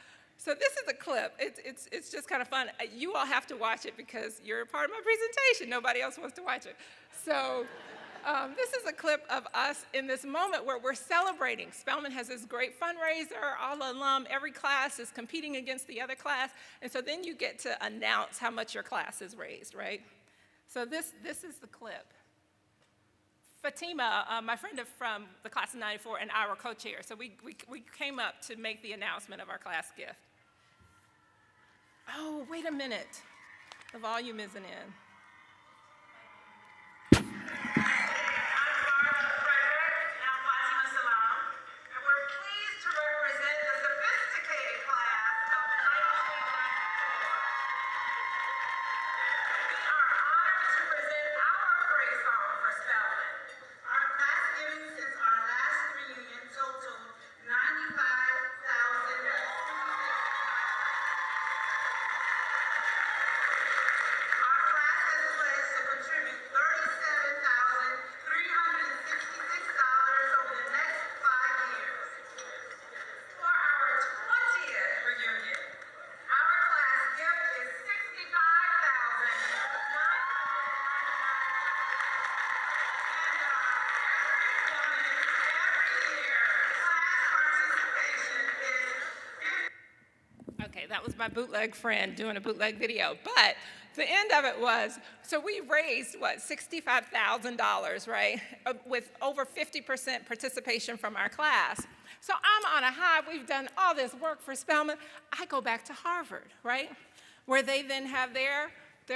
this is a clip. It's just kind of fun. You all have to watch it because you're a part of my presentation. Nobody else wants to watch it. So this is a clip of us in this moment where we're celebrating. Spelman has this great fundraiser, all alum, every class is competing against the other class, and so then you get to announce how much your class has raised, right? So this is the clip. Fatima, my friend from the class of '94, and I were co-chairs, so we came up to make the announcement of our class gift. Oh, wait a minute. The volume isn't in. Okay, that was my bootleg friend doing a bootleg video. But the end of it was, so we raised, what, $65,000, right? With over 50% participation from our class. So I'm on a high. We've done all this work for Spelman. I go back to Harvard, right? Where they then have their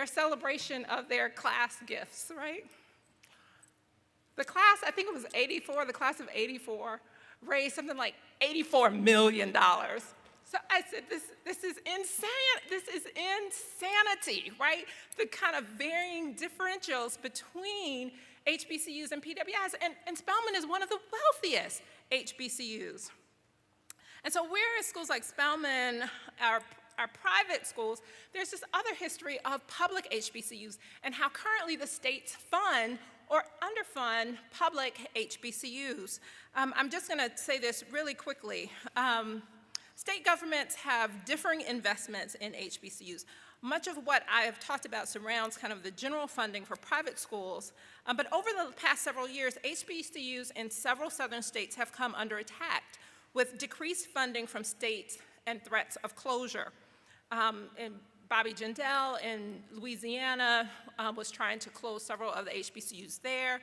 celebration of their class gifts, right? The class, I think it was 84, the class of 84, raised something like $84 million. So I said, this is insane. This is insanity, right? The kind of varying differentials between HBCUs and PWIs, and Spelman is one of the wealthiest HBCUs. And so we're at schools like Spelman, our private schools, there's this other history of public HBCUs and how currently the states fund or underfund public HBCUs. I'm just gonna say this really quickly. State governments have differing investments in HBCUs. Much of what I have talked about surrounds kind of the general funding for private schools, but over the past several years, HBCUs in several southern states have come under attack with decreased funding from states and threats of closure. And Bobby Jindal in Louisiana was trying to close several of the HBCUs there.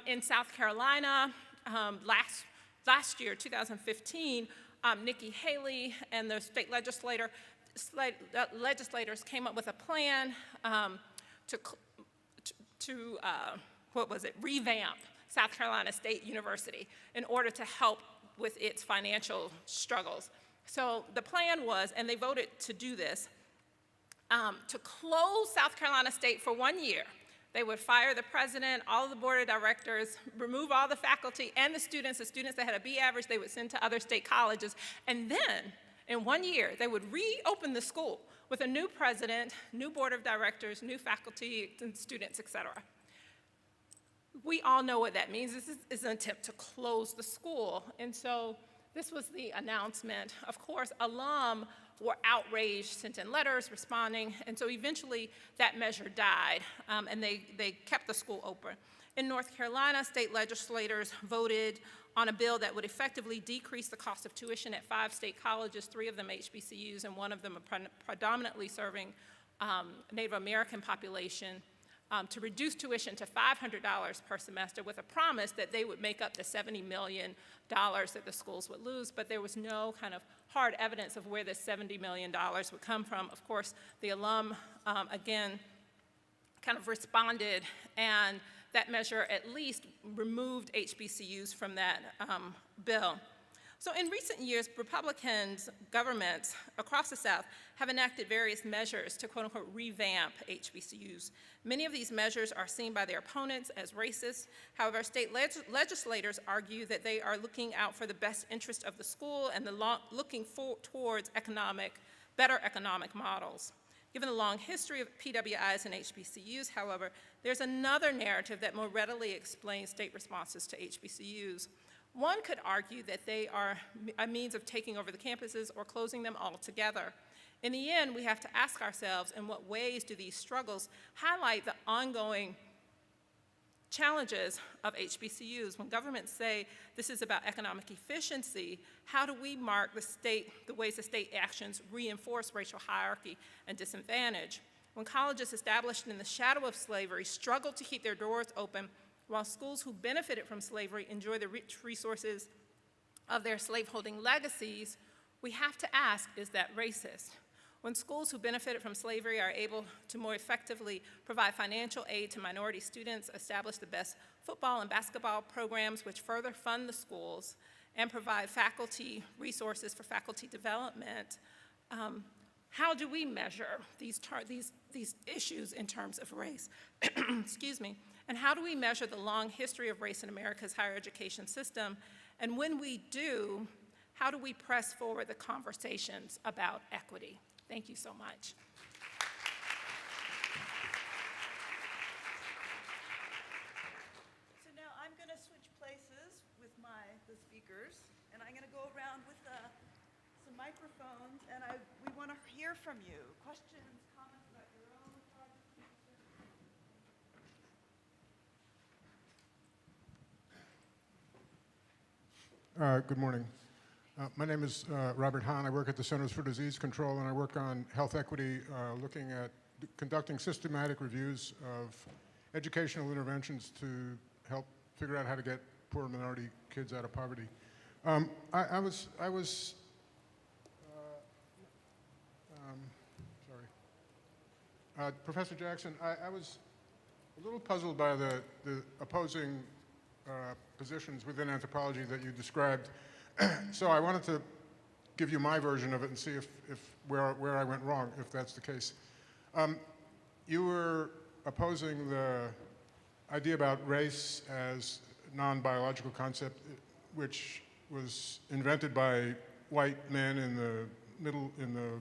In South Carolina, last year, 2015, Nikki Haley and the state legislators came up with a plan to revamp South Carolina State University in order to help with its financial struggles. So the plan was, and they voted to do this, to close South Carolina State for 1 year. They would fire the president, all of the board of directors, remove all the faculty and the students that had a B average, they would send to other state colleges. And then, in 1 year, they would reopen the school with a new president, new board of directors, new faculty and students, et cetera. We all know what that means. This is an attempt to close the school. And so this was the announcement. Of course, alum were outraged, sent in letters responding, and so eventually that measure died, and they kept the school open. In North Carolina, state legislators voted on a bill that would effectively decrease the cost of tuition at 5 state colleges, 3 of them HBCUs, and 1 of them predominantly serving Native American population, to reduce tuition to $500 per semester with a promise that they would make up the $70 million that the schools would lose, but there was no kind of hard evidence of where this $70 million would come from. Of course, the alum, again, kind of responded, and that measure at least removed HBCUs from that bill. So in recent years, Republicans, governments across the South have enacted various measures to quote unquote revamp HBCUs. Many of these measures are seen by their opponents as racist. However, state legislators argue that they are looking out for the best interest of the school and looking towards better economic models. Given the long history of PWIs and HBCUs, however, there's another narrative that more readily explains state responses to HBCUs. One could argue that they are a means of taking over the campuses or closing them altogether. In the end, we have to ask ourselves, in what ways do these struggles highlight the ongoing challenges of HBCUs? When governments say this is about economic efficiency, how do we mark the ways the state actions reinforce racial hierarchy and disadvantage? When colleges established in the shadow of slavery struggle to keep their doors open, while schools who benefited from slavery enjoy the rich resources of their slaveholding legacies, we have to ask, is that racist? When schools who benefited from slavery are able to more effectively provide financial aid to minority students, establish the best football and basketball programs which further fund the schools, and provide faculty resources for faculty development, how do we measure these issues in terms of race? Excuse me. And how do we measure the long history of race in America's higher education system? And when we do, how do we press forward the conversations about equity? Thank you so much. So now I'm going to switch places with the speakers, and I'm going to go around with some microphones, and we want to hear from you. Questions, comments about your own project? Good morning. My name is Robert Hahn. I work at the Centers for Disease Control, and I work on health equity, looking at conducting systematic reviews of educational interventions to help figure out how to get poor minority kids out of poverty. Professor Jackson, I was a little puzzled by the opposing positions within anthropology that you described. So I wanted to give you my version of it and see where I went wrong, if that's the case. You were opposing the idea about race as non-biological concept, which was invented by white men in the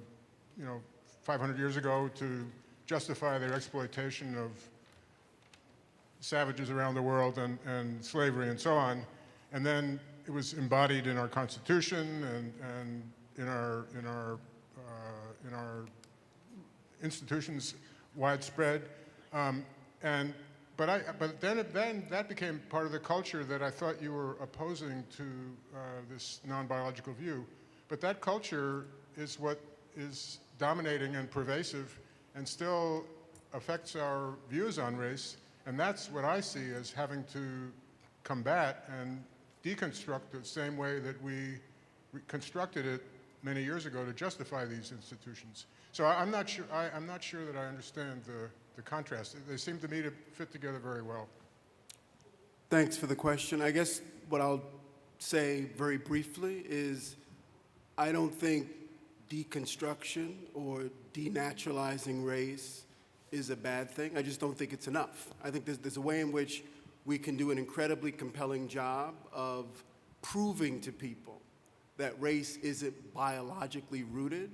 500 years ago to justify their exploitation of savages around the world and slavery and so on. And then it was embodied in our Constitution and in our institutions widespread. But then that became part of the culture that I thought you were opposing to this non-biological view. But that culture is what is dominating and pervasive and still affects our views on race. And that's what I see as having to combat and deconstruct the same way that we constructed it many years ago to justify these institutions. So I'm not sure that I understand the contrast. They seem to me to fit together very well. Thanks for the question. I guess what I'll say very briefly is I don't think deconstruction or denaturalizing race is a bad thing. I just don't think it's enough. I think there's a way in which we can do an incredibly compelling job of proving to people that race isn't biologically rooted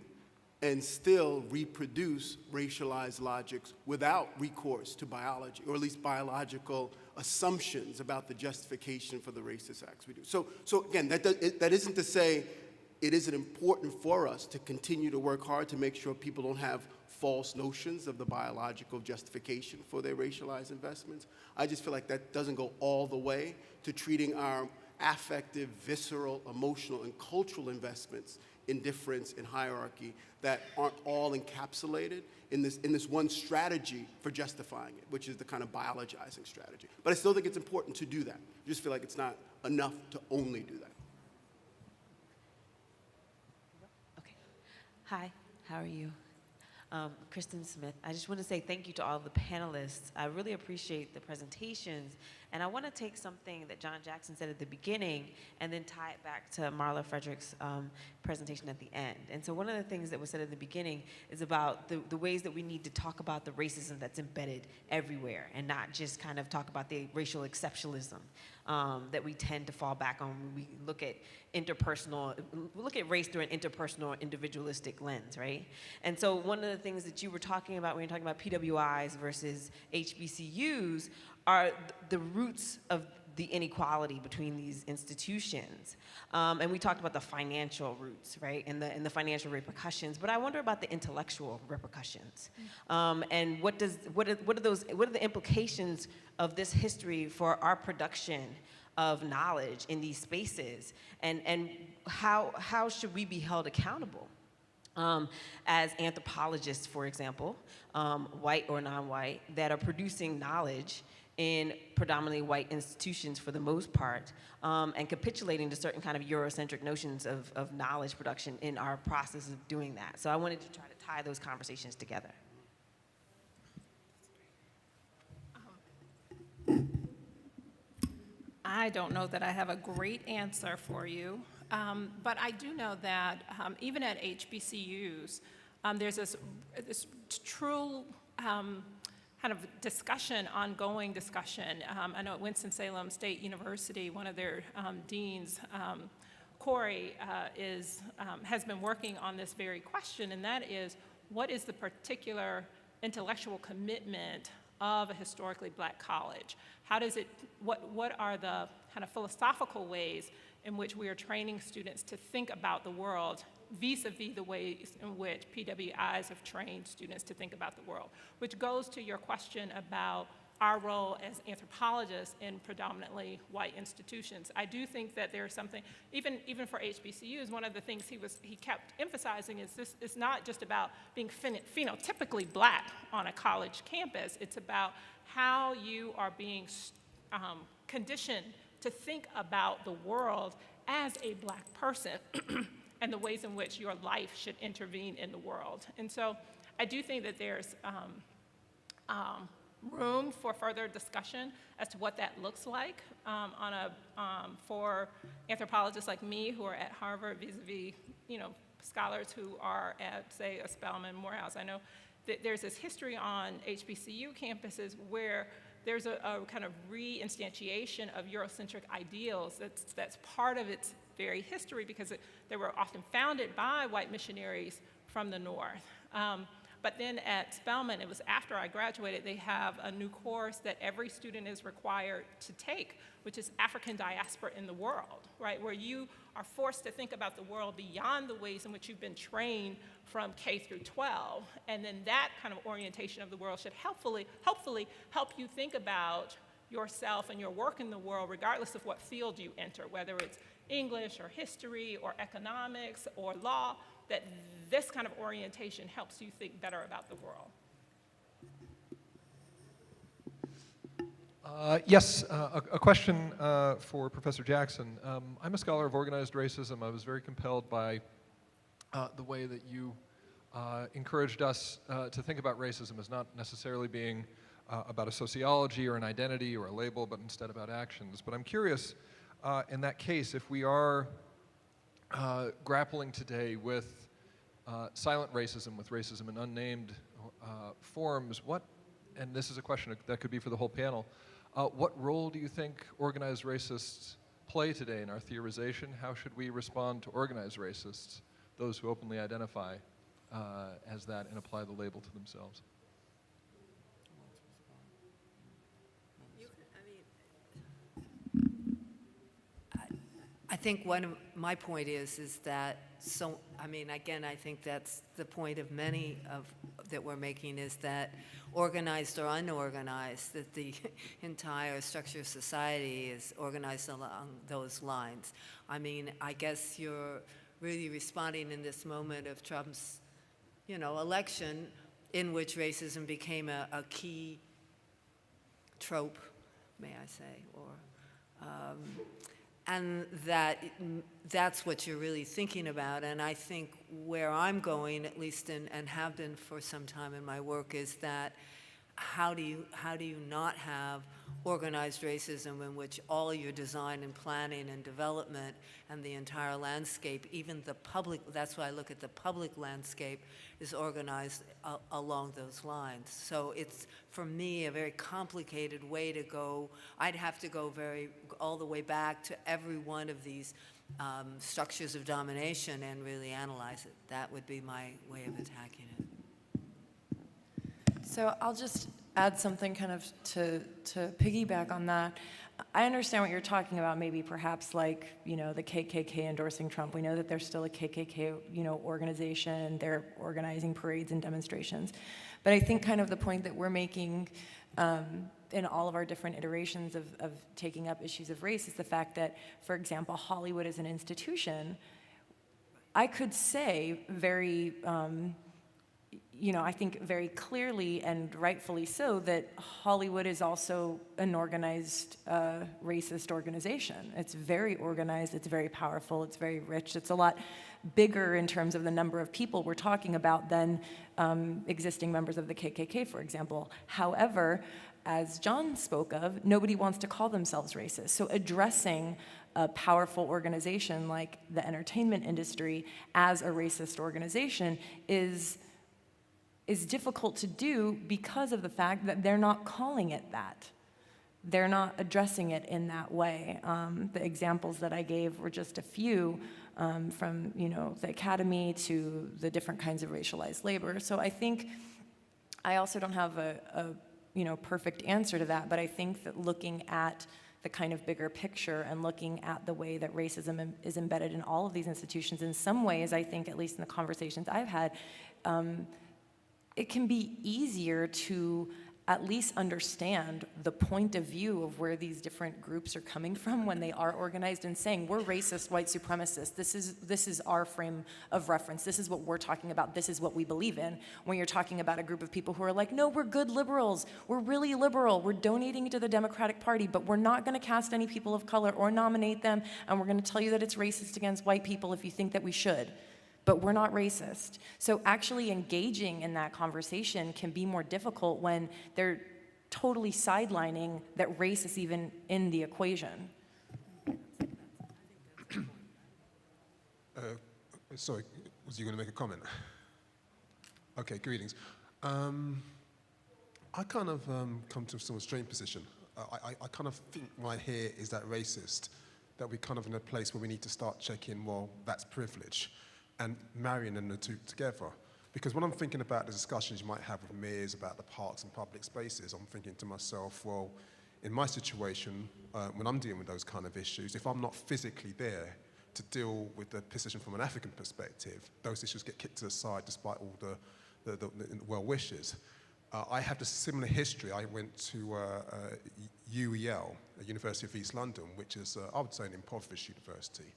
and still reproduce racialized logics without recourse to biology, or at least biological assumptions about the justification for the racist acts we do. So again, that isn't to say it isn't important for us to continue to work hard to make sure people don't have false notions of the biological justification for their racialized investments. I just feel like that doesn't go all the way to treating our affective, visceral, emotional, and cultural investments in difference and hierarchy that aren't all encapsulated in this one strategy for justifying it, which is the kind of biologizing strategy. But I still think it's important to do that. I just feel like it's not enough to only do that. Okay. Hi, how are you? Kristen Smith. I just want to say thank you to all the panelists. I really appreciate the presentations. And I want to take something that John Jackson said at the beginning and then tie it back to Marla Frederick's presentation at the end. And so one of the things that was said at the beginning is about the ways that we need to talk about the racism that's embedded everywhere and not just kind of talk about the racial exceptionalism that we tend to fall back on when we look at race through an interpersonal, individualistic lens, right? And so one of the things that you were talking about when you're talking about PWIs versus HBCUs are the roots of the inequality between these institutions. And we talked about the financial roots, right, and the financial repercussions, but I wonder about the intellectual repercussions. And what are the implications of this history for our production of knowledge in these spaces, and how should we be held accountable? As anthropologists, for example, white or non-white, that are producing knowledge in predominantly white institutions for the most part, and capitulating to certain kind of Eurocentric notions of knowledge production in our process of doing that. So I wanted to try to tie those conversations together. I don't know that I have a great answer for you, but I do know that even at HBCUs, there's this true kind of discussion, ongoing discussion. I know at Winston-Salem State University, one of their deans, Corey, has been working on this very question, and that is, what is the particular intellectual commitment of a historically black college? How does it, what are the kind of philosophical ways in which we are training students to think about the world vis-a-vis the ways in which PWIs have trained students to think about the world, which goes to your question about our role as anthropologists in predominantly white institutions. I do think that there's something, even for HBCUs, one of the things he kept emphasizing is this is not just about being phenotypically black on a college campus. It's about how you are being conditioned to think about the world as a black person and the ways in which your life should intervene in the world. And so I do think that there's room for further discussion as to what that looks like for anthropologists like me who are at Harvard vis-a-vis, scholars who are at, say, a Spelman, Morehouse. I know that there's this history on HBCU campuses where there's a kind of re-instantiation of Eurocentric ideals that's part of its very history because they were often founded by white missionaries from the North. But then at Spelman, it was after I graduated, they have a new course that every student is required to take, which is African diaspora in the world, right? Where you are forced to think about the world beyond the ways in which you've been trained from K through 12. And then that kind of orientation of the world should hopefully help you think about yourself and your work in the world, regardless of what field you enter, whether it's English or history or economics or law, that this kind of orientation helps you think better about the world. Yes, a question for Professor Jackson. I'm a scholar of organized racism. I was very compelled by the way that you encouraged us to think about racism as not necessarily being about a sociology or an identity or a label, but instead about actions. But I'm curious, in that case, if we are grappling today with silent racism, with racism in unnamed forms, and this is a question that could be for the whole panel, what role do you think organized racists play today in our theorization? How should we respond to organized racists, those who openly identify as that and apply the label to themselves? I think one of my point is that, again, I think that's the point of many that we're making is that organized or unorganized, that the entire structure of society is organized along those lines. I guess you're really responding in this moment of Trump's, election in which racism became a key trope, may I say, or and that's what you're really thinking about. And I think where I'm going, at least and have been for some time in my work, is that how do you not have organized racism in which all your design and planning and development and the entire landscape, even the public, that's why I look at the public landscape, is organized along those lines. So it's, for me, a very complicated way to go. I'd have to go all the way back to every one of these structures of domination and really analyze it. That would be my way of attacking it. So I'll just add something kind of to piggyback on that. I understand what you're talking about, maybe perhaps like, you know, the KKK endorsing Trump. We know that there's still a KKK, you know, organization. They're organizing parades and demonstrations. But I think kind of the point that we're making in all of our different iterations of taking up issues of race is the fact that, for example, Hollywood as an institution, I could say very, you know, I think very clearly and rightfully so that Hollywood is also an organized racist organization. It's very organized, it's very powerful, it's very rich. It's a lot bigger in terms of the number of people we're talking about than existing members of the KKK, for example. However, as John spoke of, nobody wants to call themselves racist. So addressing a powerful organization like the entertainment industry as a racist organization is difficult to do because of the fact that they're not calling it that. They're not addressing it in that way. The examples that I gave were just a few, from, you know, the academy to the different kinds of racialized labor. So I think I also don't have a you know, perfect answer to that, but I think that looking at the kind of bigger picture and looking at the way that racism is embedded in all of these institutions, in some ways, I think, at least in the conversations I've had, it can be easier to at least understand the point of view of where these different groups are coming from when they are organized and saying, we're racist white supremacists. This is our frame of reference. This is what we're talking about. This is what we believe in. When you're talking about a group of people who are like, no, we're good liberals. We're really liberal. We're donating to the Democratic Party, but we're not going to cast any people of color or nominate them, and we're going to tell you that it's racist against white people if you think that we should. But we're not racist. So actually engaging in that conversation can be more difficult when they're totally sidelining that race is even in the equation. Sorry, was you going to make a comment? Okay, greetings. I kind of come to some strange position. I kind of think right here is that racist, that we're kind of in a place where we need to start checking, well, that's privilege, and marrying them the two together. Because when I'm thinking about the discussions you might have with mayors about the parks and public spaces, I'm thinking to myself, well, in my situation, when I'm dealing with those kind of issues, if I'm not physically there to deal with the position from an African perspective, those issues get kicked to the side despite all the well wishes. I have a similar history. I went to UEL, University of East London, which is, I would say, an impoverished university.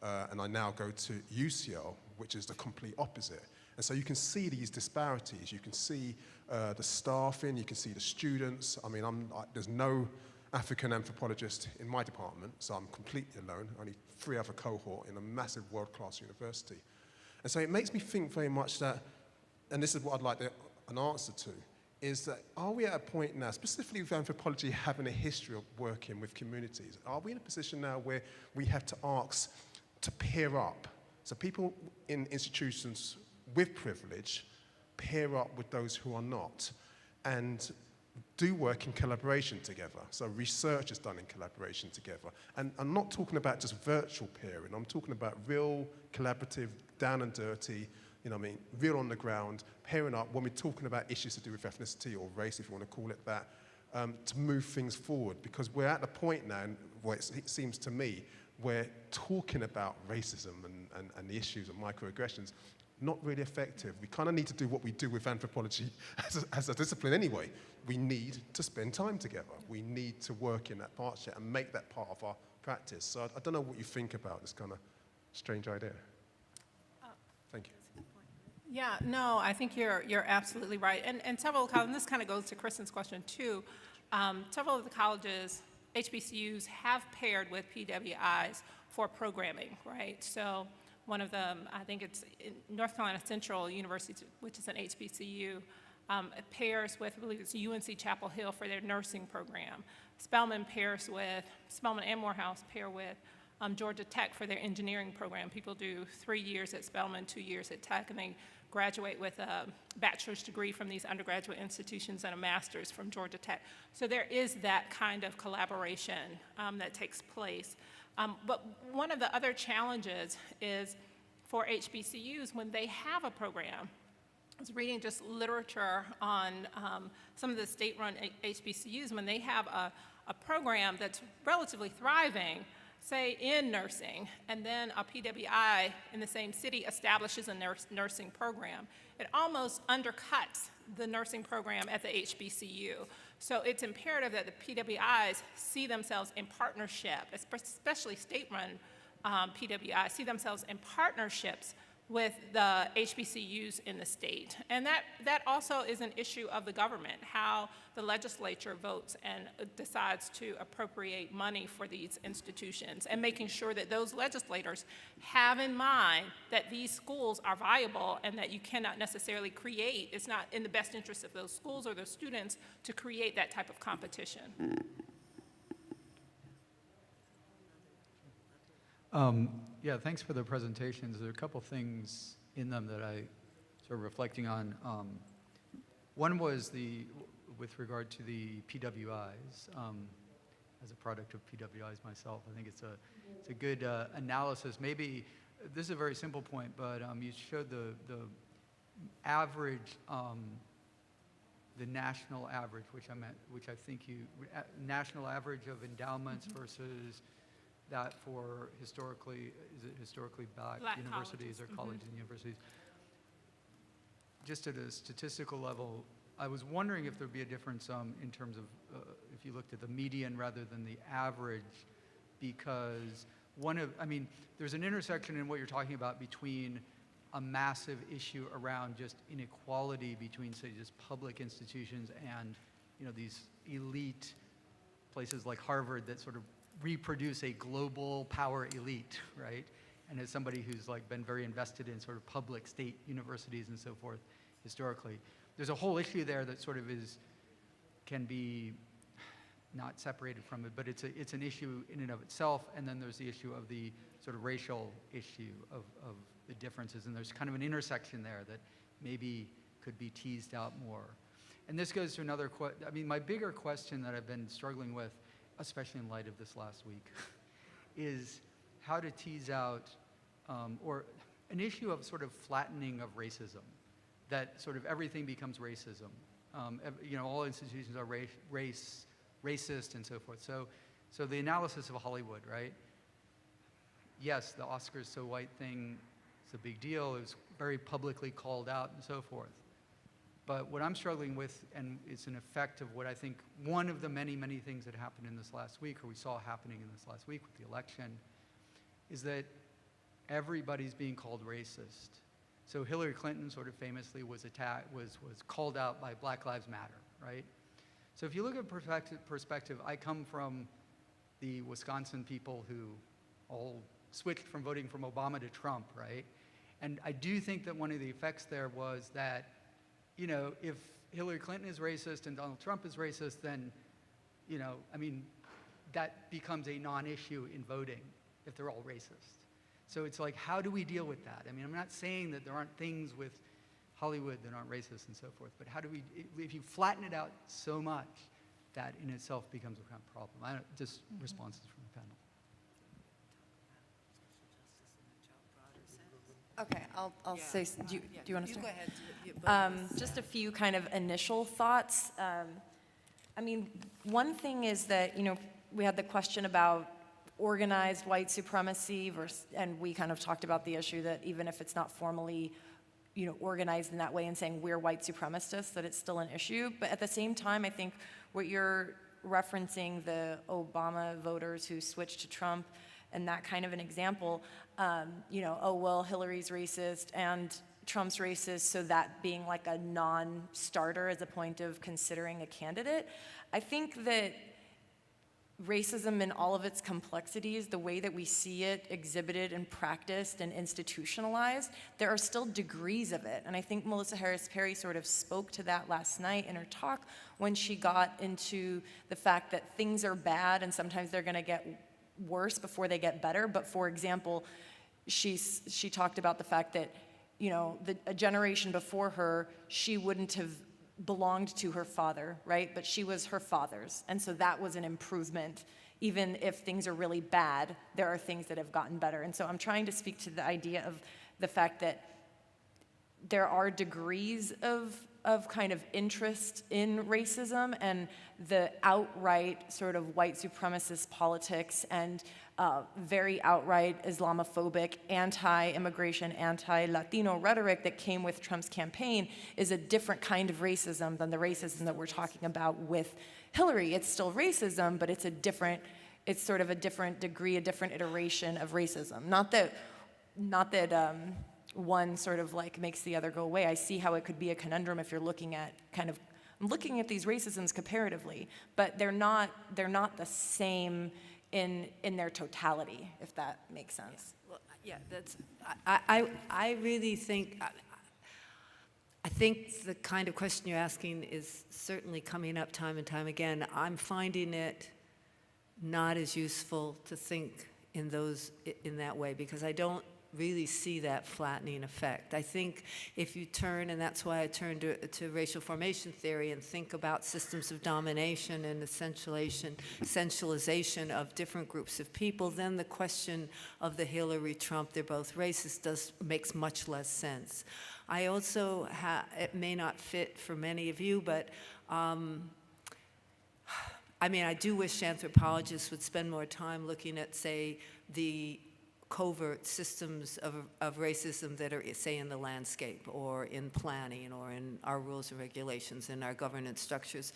And I now go to UCL, which is the complete opposite. And so you can see these disparities. You can see the staffing, you can see the students. I mean, there's no African anthropologist in my department, so I'm completely alone, only 3 other cohort in a massive world-class university. And so it makes me think very much that, and this is what I'd like an answer to, is that are we at a point now, specifically with anthropology having a history of working with communities, are we in a position now where we have to ask to pair up? So people in institutions with privilege pair up with those who are not and do work in collaboration together. So research is done in collaboration together. And I'm not talking about just virtual pairing. I'm talking about real, collaborative, down and dirty, you know what I mean, real on the ground, pairing up when we're talking about issues to do with ethnicity or race, if you want to call it that, to move things forward. Because we're at the point now where it seems to me we're talking about racism and the issues of microaggressions, not really effective. We kind of need to do what we do with anthropology as a discipline anyway. We need to spend time together. We need to work in that partnership and make that part of our practice. So I don't know what you think about this kind of strange idea. Thank you. Yeah, no, I think you're absolutely right. And several colleges, and this kind of goes to Kristen's question too, several of the colleges HBCUs have paired with PWIs for programming, right? So one of them, I think it's in North Carolina Central University, which is an HBCU, pairs with, I believe it's UNC Chapel Hill for their nursing program. Spelman and Morehouse pair with Georgia Tech for their engineering program. People do 3 years at Spelman, 2 years at Tech, and they graduate with a bachelor's degree from these undergraduate institutions and a master's from Georgia Tech. So there is that kind of collaboration that takes place. But one of the other challenges is for HBCUs when they have a program. I was reading just literature on some of the state-run HBCUs when they have a program that's relatively thriving, say in nursing, and then a PWI in the same city establishes a nursing program. It almost undercuts the nursing program at the HBCU. So it's imperative that the PWIs see themselves in partnership, especially state-run PWIs, see themselves in partnerships with the HBCUs in the state. And that also is an issue of the government, how the legislature votes and decides to appropriate money for these institutions, and making sure that those legislators have in mind that these schools are viable and that you cannot necessarily create, it's not in the best interest of those schools or those students to create that type of competition. Yeah, thanks for the presentations. There are a couple things in them that I sort of reflecting on. One was with regard to the PWIs. As a product of PWIs myself, I think it's a good analysis. Maybe this is a very simple point, but you showed the average, the national average, which I think national average of endowments versus that for historically black universities colleges. or colleges and universities. Just at a statistical level, I was wondering if there'd be a difference in terms of if you looked at the median rather than the average, because there's an intersection in what you're talking about between a massive issue around just inequality between, say, just public institutions and, these elite places like Harvard that sort of reproduce a global power elite, right? And as somebody who's been very invested in sort of public state universities and so forth historically, there's a whole issue there that sort of can be not separated from it, but it's an issue in and of itself, and then there's the issue of the sort of racial issue of the differences, and there's kind of an intersection there that maybe could be teased out more. And this goes to another my bigger question that I've been struggling with, especially in light of this last week, is how to tease out, or an issue of sort of flattening of racism, that sort of everything becomes racism. All institutions are racist and so forth. So the analysis of Hollywood, right? Yes, the Oscars So White thing is a big deal. It was very publicly called out and so forth. But what I'm struggling with, and it's an effect of what I think one of the many, many things that happened in this last week, or we saw happening in this last week with the election, is that everybody's being called racist. So Hillary Clinton sort of famously was called out by Black Lives Matter, right? So if you look at perspective, I come from the Wisconsin people who all switched from voting from Obama to Trump, right? And I do think that one of the effects there was that, if Hillary Clinton is racist and Donald Trump is racist, then, that becomes a non-issue in voting if they're all racist. So it's like, how do we deal with that? I'm not saying that there aren't things with Hollywood that aren't racist and so forth, but how do we, if you flatten it out so much, that in itself becomes a kind of problem. Just responses from the panel. Okay, I'll say, do you want to start? You go ahead. Just a few kind of initial thoughts. One thing is that, we had the question about organized white supremacy versus, and we kind of talked about the issue that even if it's not formally, organized in that way and saying we're white supremacists, that it's still an issue. But at the same time, I think what you're referencing, the Obama voters who switched to Trump, and that kind of an example, Hillary's racist and Trump's racist, so that being like a non-starter as a point of considering a candidate. I think that racism in all of its complexities, the way that we see it exhibited and practiced and institutionalized, there are still degrees of it. And I think Melissa Harris Perry sort of spoke to that last night in her talk when she got into the fact that things are bad and sometimes they're gonna get worse before they get better. But for example, she talked about the fact that, you know, a generation before her, she wouldn't have belonged to her father, right? But she was her father's. And so that was an improvement. Even if things are really bad, there are things that have gotten better. And so I'm trying to speak to the idea of the fact that there are degrees of kind of interest in racism, and the outright sort of white supremacist politics and very outright Islamophobic, anti-immigration, anti-Latino rhetoric that came with Trump's campaign is a different kind of racism than the racism that we're talking about with Hillary. It's still racism, but it's sort of a different degree, a different iteration of racism. Not that one sort of like makes the other go away. I see how it could be a conundrum if you're looking at these racisms comparatively, but they're not the same in their totality, if that makes sense. Well, yeah, I really think, I think the kind of question you're asking is certainly coming up time and time again. I'm finding it not as useful to think in that way, because I don't really see that flattening effect. I think if you turn, and that's why I turn to racial formation theory and think about systems of domination and essentialization of different groups of people, then the question of the Hillary Trump, they're both racist, makes much less sense. I also, it may not fit for many of you, but I mean, I do wish anthropologists would spend more time looking at, say, the covert systems of racism that are, say, in the landscape or in planning or in our rules and regulations and our governance structures.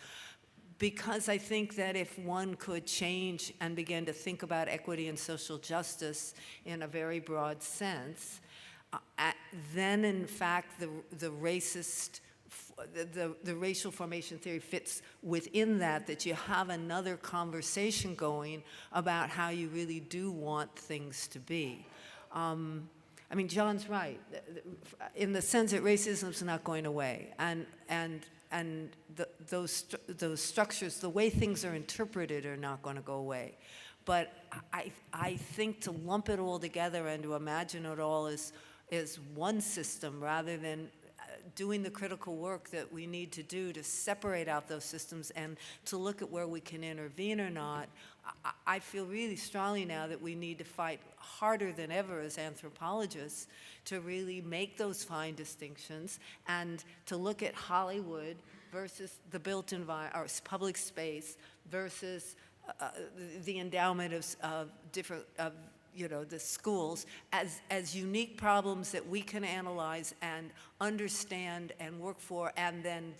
Because I think that if one could change and begin to think about equity and social justice in a very broad sense, then in fact the racial formation theory fits within that you have another conversation going about how you really do want things to be. I mean, John's right, in the sense that racism is not going away, and those structures, the way things are interpreted, are not going to go away. But I think to lump it all together and to imagine it all as one system rather than doing the critical work that we need to do to separate out those systems and to look at where we can intervene or not, I feel really strongly now that we need to fight harder than ever as anthropologists to really make those fine distinctions and to look at Hollywood versus the built environment, or public space, versus the endowment of different, the schools as unique problems that we can analyze and understand and work for, and then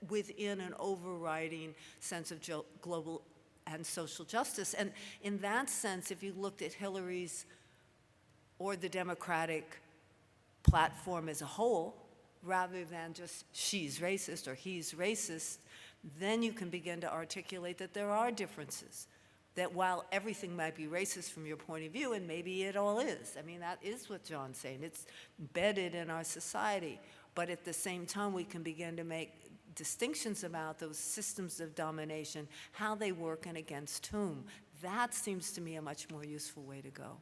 within an overriding sense of global and social justice. And in that sense, if you looked at Hillary's or the Democratic platform as a whole, rather than just she's racist or he's racist, then you can begin to articulate that there are differences. That while everything might be racist from your point of view, and maybe it all is, I mean, that is what John's saying, it's embedded in our society, but at the same time, we can begin to make distinctions about those systems of domination, how they work and against whom. That seems to me a much more useful way to go.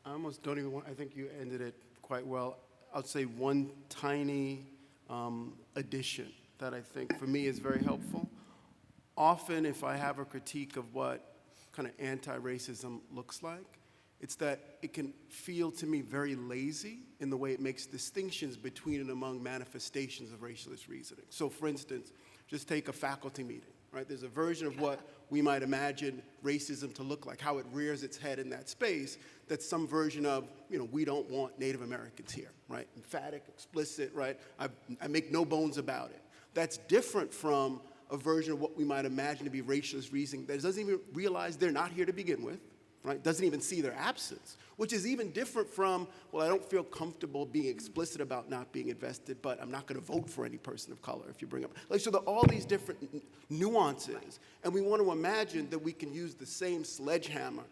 I almost don't even want, I think you ended it quite well. I'll say one tiny addition that I think for me is very helpful. Often, if I have a critique of what kind of anti-racism looks like, it's that it can feel to me very lazy in the way it makes distinctions between and among manifestations of racialist reasoning. So for instance, just take a faculty meeting, right? There's a version of what we might imagine racism to look like, how it rears its head in that space, that's some version of, we don't want Native Americans here, right? Emphatic, explicit, right? I make no bones about it. That's different from a version of what we might imagine to be racialist reasoning that doesn't even realize they're not here to begin with, right? Doesn't even see their absence, which is even different from, well, I don't feel comfortable being explicit about not being invested, but I'm not going to vote for any person of color if you bring up. Like, so there are all these different nuances, and we want to imagine that we can use the same sledgehammer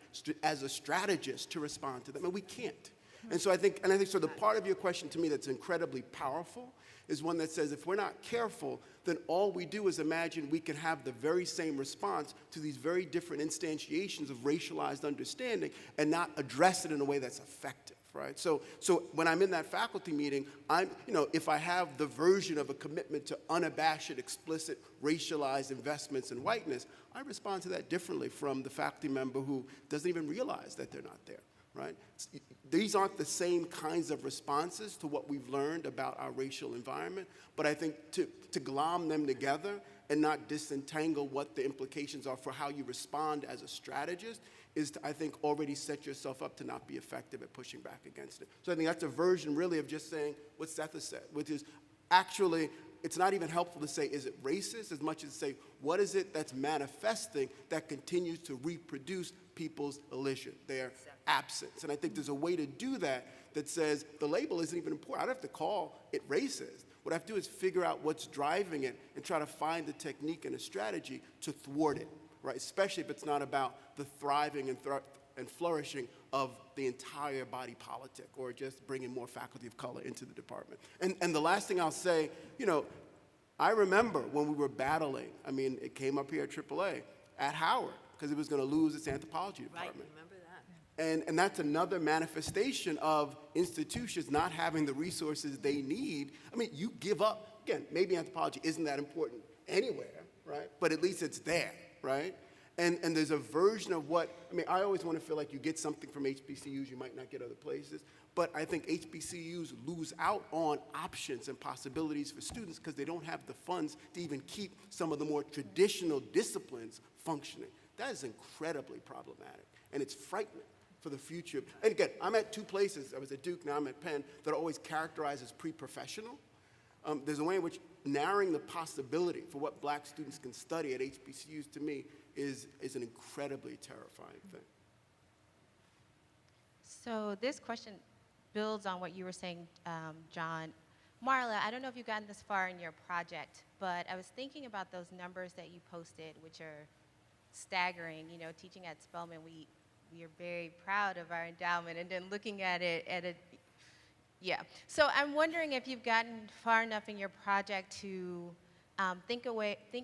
as a strategist to respond to them, and we can't. And so I think so the part of your question to me that's incredibly powerful is one that says if we're not careful, then all we do is imagine we can have the very same response to these very different instantiations of racialized understanding and not address it in a way that's effective, right? So when I'm in that faculty meeting, if I have the version of a commitment to unabashed, explicit, racialized investments in whiteness, I respond to that differently from the faculty member who doesn't even realize that they're not there. Right? These aren't the same kinds of responses to what we've learned about our racial environment, but I think to glom them together and not disentangle what the implications are for how you respond as a strategist is to, I think, already set yourself up to not be effective at pushing back against it. So I think that's a version really of just saying what Seth has said, which is actually, it's not even helpful to say, is it racist, as much as to say, what is it that's manifesting that continues to reproduce people's elision, their absence? And I think there's a way to do that that says the label isn't even important. I don't have to call it racist. What I have to do is figure out what's driving it and try to find the technique and a strategy to thwart it, right? Especially if it's not about the thriving and flourishing of the entire body politic or just bringing more faculty of color into the department. And the last thing I'll say, I remember when we were battling, it came up here at AAA, at Howard, because it was going to lose its anthropology department. Right, remember that. And that's another manifestation of institutions not having the resources they need. You give up, again, maybe anthropology isn't that important anywhere, right? But at least it's there, right? And there's a version of I always want to feel like you get something from HBCUs you might not get other places, but I think HBCUs lose out on options and possibilities for students because they don't have the funds to even keep some of the more traditional disciplines functioning. That is incredibly problematic, and it's frightening for the future. And again, I'm at two places. I was at Duke, now I'm at Penn, that are always characterized as pre-professional. There's a way in which narrowing the possibility for what black students can study at HBCUs, to me, is an incredibly terrifying thing. So this question builds on what you were saying, John. Marla, I don't know if you've gotten this far in your project, but I was thinking about those numbers that you posted, which are staggering. Teaching at Spelman, we are very proud of our endowment, and then looking at it, yeah. So I'm wondering if you've gotten far enough in your project to think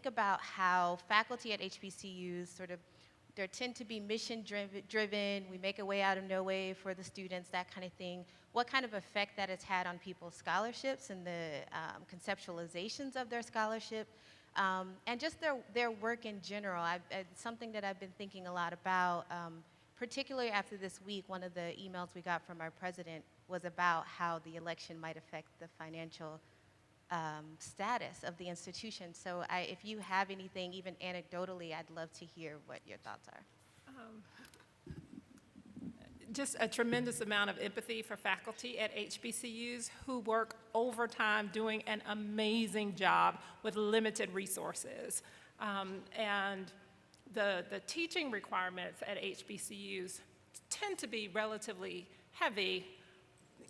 about how faculty at HBCUs there tend to be mission driven. We make a way out of no way for the students, that kind of thing. What kind of effect that has had on people's scholarships and the conceptualizations of their scholarship, and just their work in general. It's something that I've been thinking a lot about, particularly after this week. One of the emails we got from our president was about how the election might affect the financial status of the institution. So if you have anything, even anecdotally, I'd love to hear what your thoughts are. Just a tremendous amount of empathy for faculty at HBCUs who work overtime doing an amazing job with limited resources. And the teaching requirements at HBCUs tend to be relatively heavy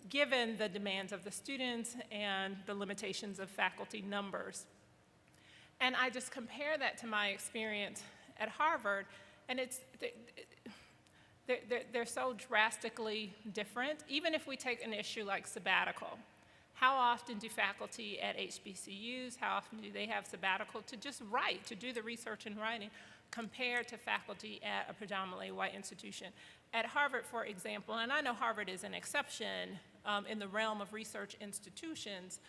given the demands of the students and the limitations of faculty numbers. And I just compare that to my experience at Harvard, and they're so drastically different. Even if we take an issue like sabbatical, how often do faculty at HBCUs, how often do they have sabbatical to just write, to do the research and writing, compared to faculty at a predominantly white institution? At Harvard, for example, and I know Harvard is an exception in the realm of research institutions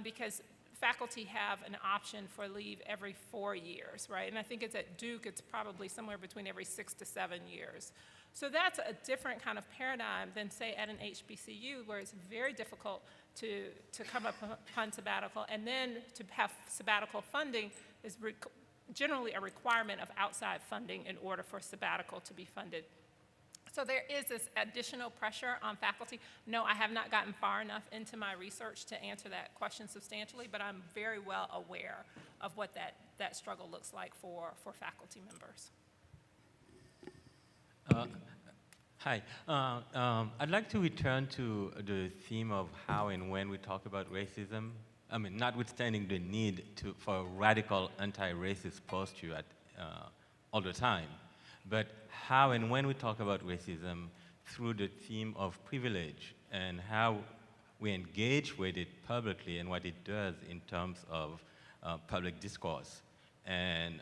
because faculty have an option for leave every 4 years, right? And I think it's at Duke, it's probably somewhere between every 6 to 7 years. So that's a different kind of paradigm than, say, at an HBCU, where it's very difficult to come up upon sabbatical, and then to have sabbatical funding is generally a requirement of outside funding in order for sabbatical to be funded. So there is this additional pressure on faculty. No, I have not gotten far enough into my research to answer that question substantially, but I'm very well aware of what that struggle looks like for faculty members. Hi. I'd like to return to the theme of how and when we talk about racism. I mean, notwithstanding the need for a radical anti-racist posture all the time, but how and when we talk about racism through the theme of privilege and how we engage with it publicly and what it does in terms of public discourse. And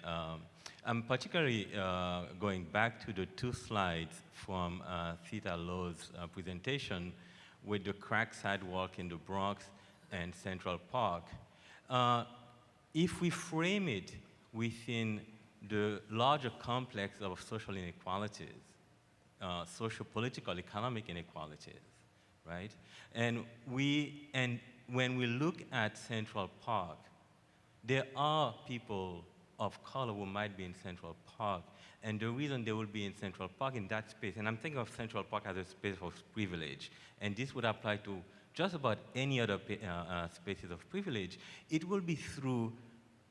I'm particularly going back to the 2 slides from Theta Low's presentation with the cracked sidewalk in the Bronx and Central Park. If we frame it within the larger complex of social inequalities, social, political, economic inequalities, right? And when we look at Central Park, there are people of color who might be in Central Park, and the reason they will be in Central Park in that space, and I'm thinking of Central Park as a space of privilege, and this would apply to just about any other spaces of privilege, it will be through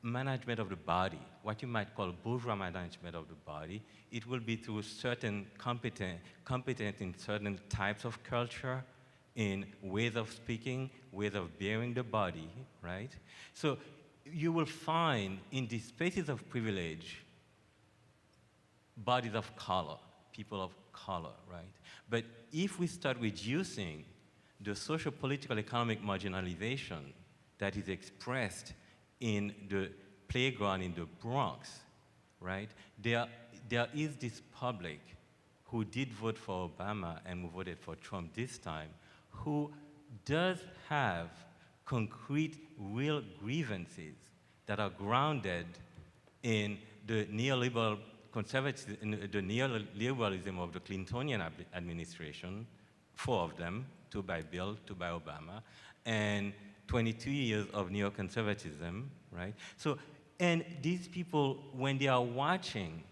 management of the body, what you might call bourgeois management of the body. It will be through certain competence in certain types of culture, in ways of speaking, ways of bearing the body, right? So you will find in these spaces of privilege, bodies of color, people of color, right? But if we start reducing the social, political, economic marginalization that is expressed in the playground in the Bronx, right? There is this public who did vote for Obama and who voted for Trump this time, who does have concrete, real grievances that are grounded in the neoliberal conservatism, in the neoliberalism of the Clintonian administration, 4 of them, 2 by Bill, 2 by Obama, and 22 years of neoconservatism, right? So, and these people, when they are watching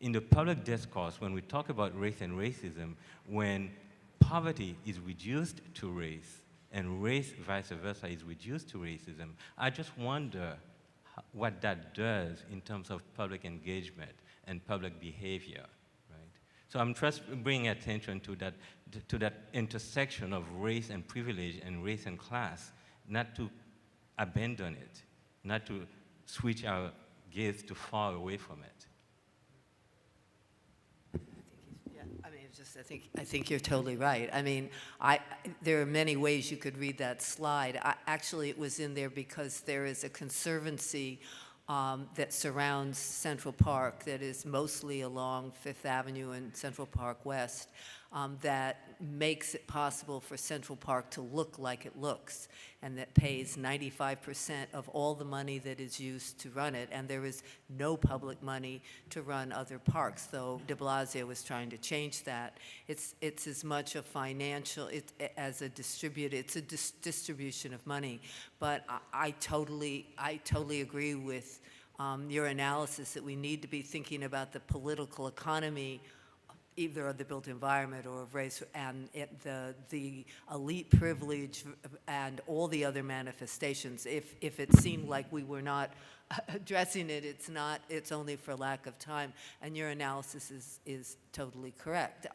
in the public discourse, when we talk about race and racism, when poverty is reduced to race, and race, vice versa, is reduced to racism, I just wonder what that does in terms of public engagement and public behavior, right? So I'm just bringing attention to that intersection of race and privilege and race and class, not to abandon it, not to switch our gaze too far away from it. Yeah, I mean, I think you're totally right. I mean, there are many ways you could read that slide. Actually, it was in there because there is a conservancy that surrounds Central Park that is mostly along Fifth Avenue and Central Park West that makes it possible for Central Park to look like it looks, and that pays 95% of all the money that is used to run it, and there is no public money to run other parks, though de Blasio was trying to change that. It's as much a financial, as a distribution of money, but I totally agree with your analysis that we need to be thinking about the political economy either of the built environment or of race, and the elite privilege and all the other manifestations. If it seemed like we were not addressing it, it's not. It's only for lack of time. And your analysis is totally correct.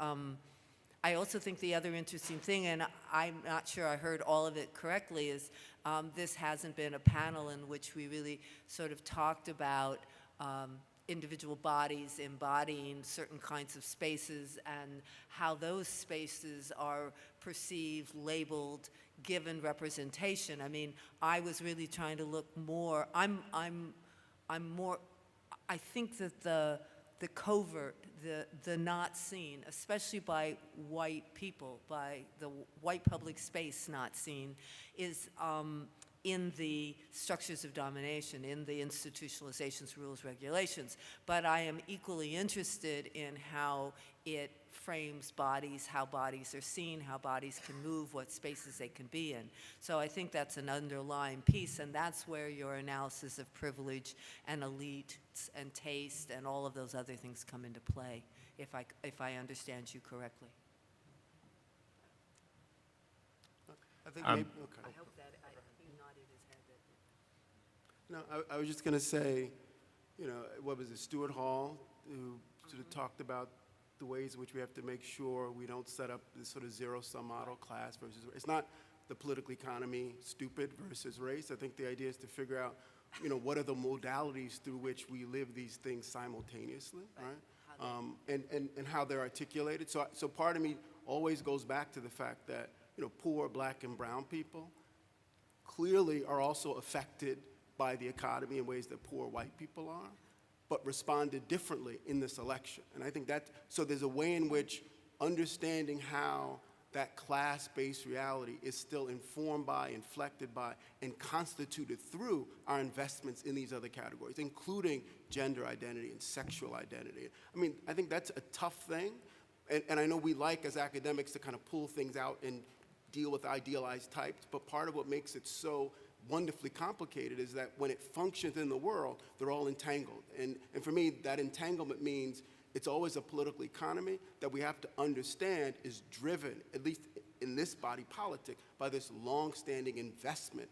I also think the other interesting thing, and I'm not sure I heard all of it correctly, is this hasn't been a panel in which we really sort of talked about individual bodies embodying certain kinds of spaces and how those spaces are perceived, labeled, given representation. I mean, I was really trying to look more. I'm more. I think that the covert, the not seen, especially by white people, by the white public space not seen, is in the structures of domination, in the institutionalizations, rules, regulations. But I am equally interested in how it frames bodies, how bodies are seen, how bodies can move, what spaces they can be in. So I think that's an underlying piece, and that's where your analysis of privilege and elite and taste and all of those other things come into play, if I understand you correctly. I think maybe, okay. I hope that he nodded his head. No, I was just going to say, you know, what was it, Stuart Hall, who sort of talked about the ways in which we have to make sure we don't set up this sort of zero-sum model, class versus race. It's not the political economy, stupid versus race. I think the idea is to figure out, what are the modalities through which we live these things simultaneously, right? And how they're articulated. So part of me always goes back to the fact that, poor black and brown people clearly are also affected by the economy in ways that poor white people are, but responded differently in this election. And I think so there's a way in which understanding how that class-based reality is still informed by, inflected by, and constituted through our investments in these other categories, including gender identity and sexual identity. I mean, I think that's a tough thing, and I know we like, as academics, to kind of pull things out and deal with idealized types, but part of what makes it so wonderfully complicated is that when it functions in the world, they're all entangled. And for me, that entanglement means it's always a political economy that we have to understand is driven, at least in this body politic, by this long-standing investment,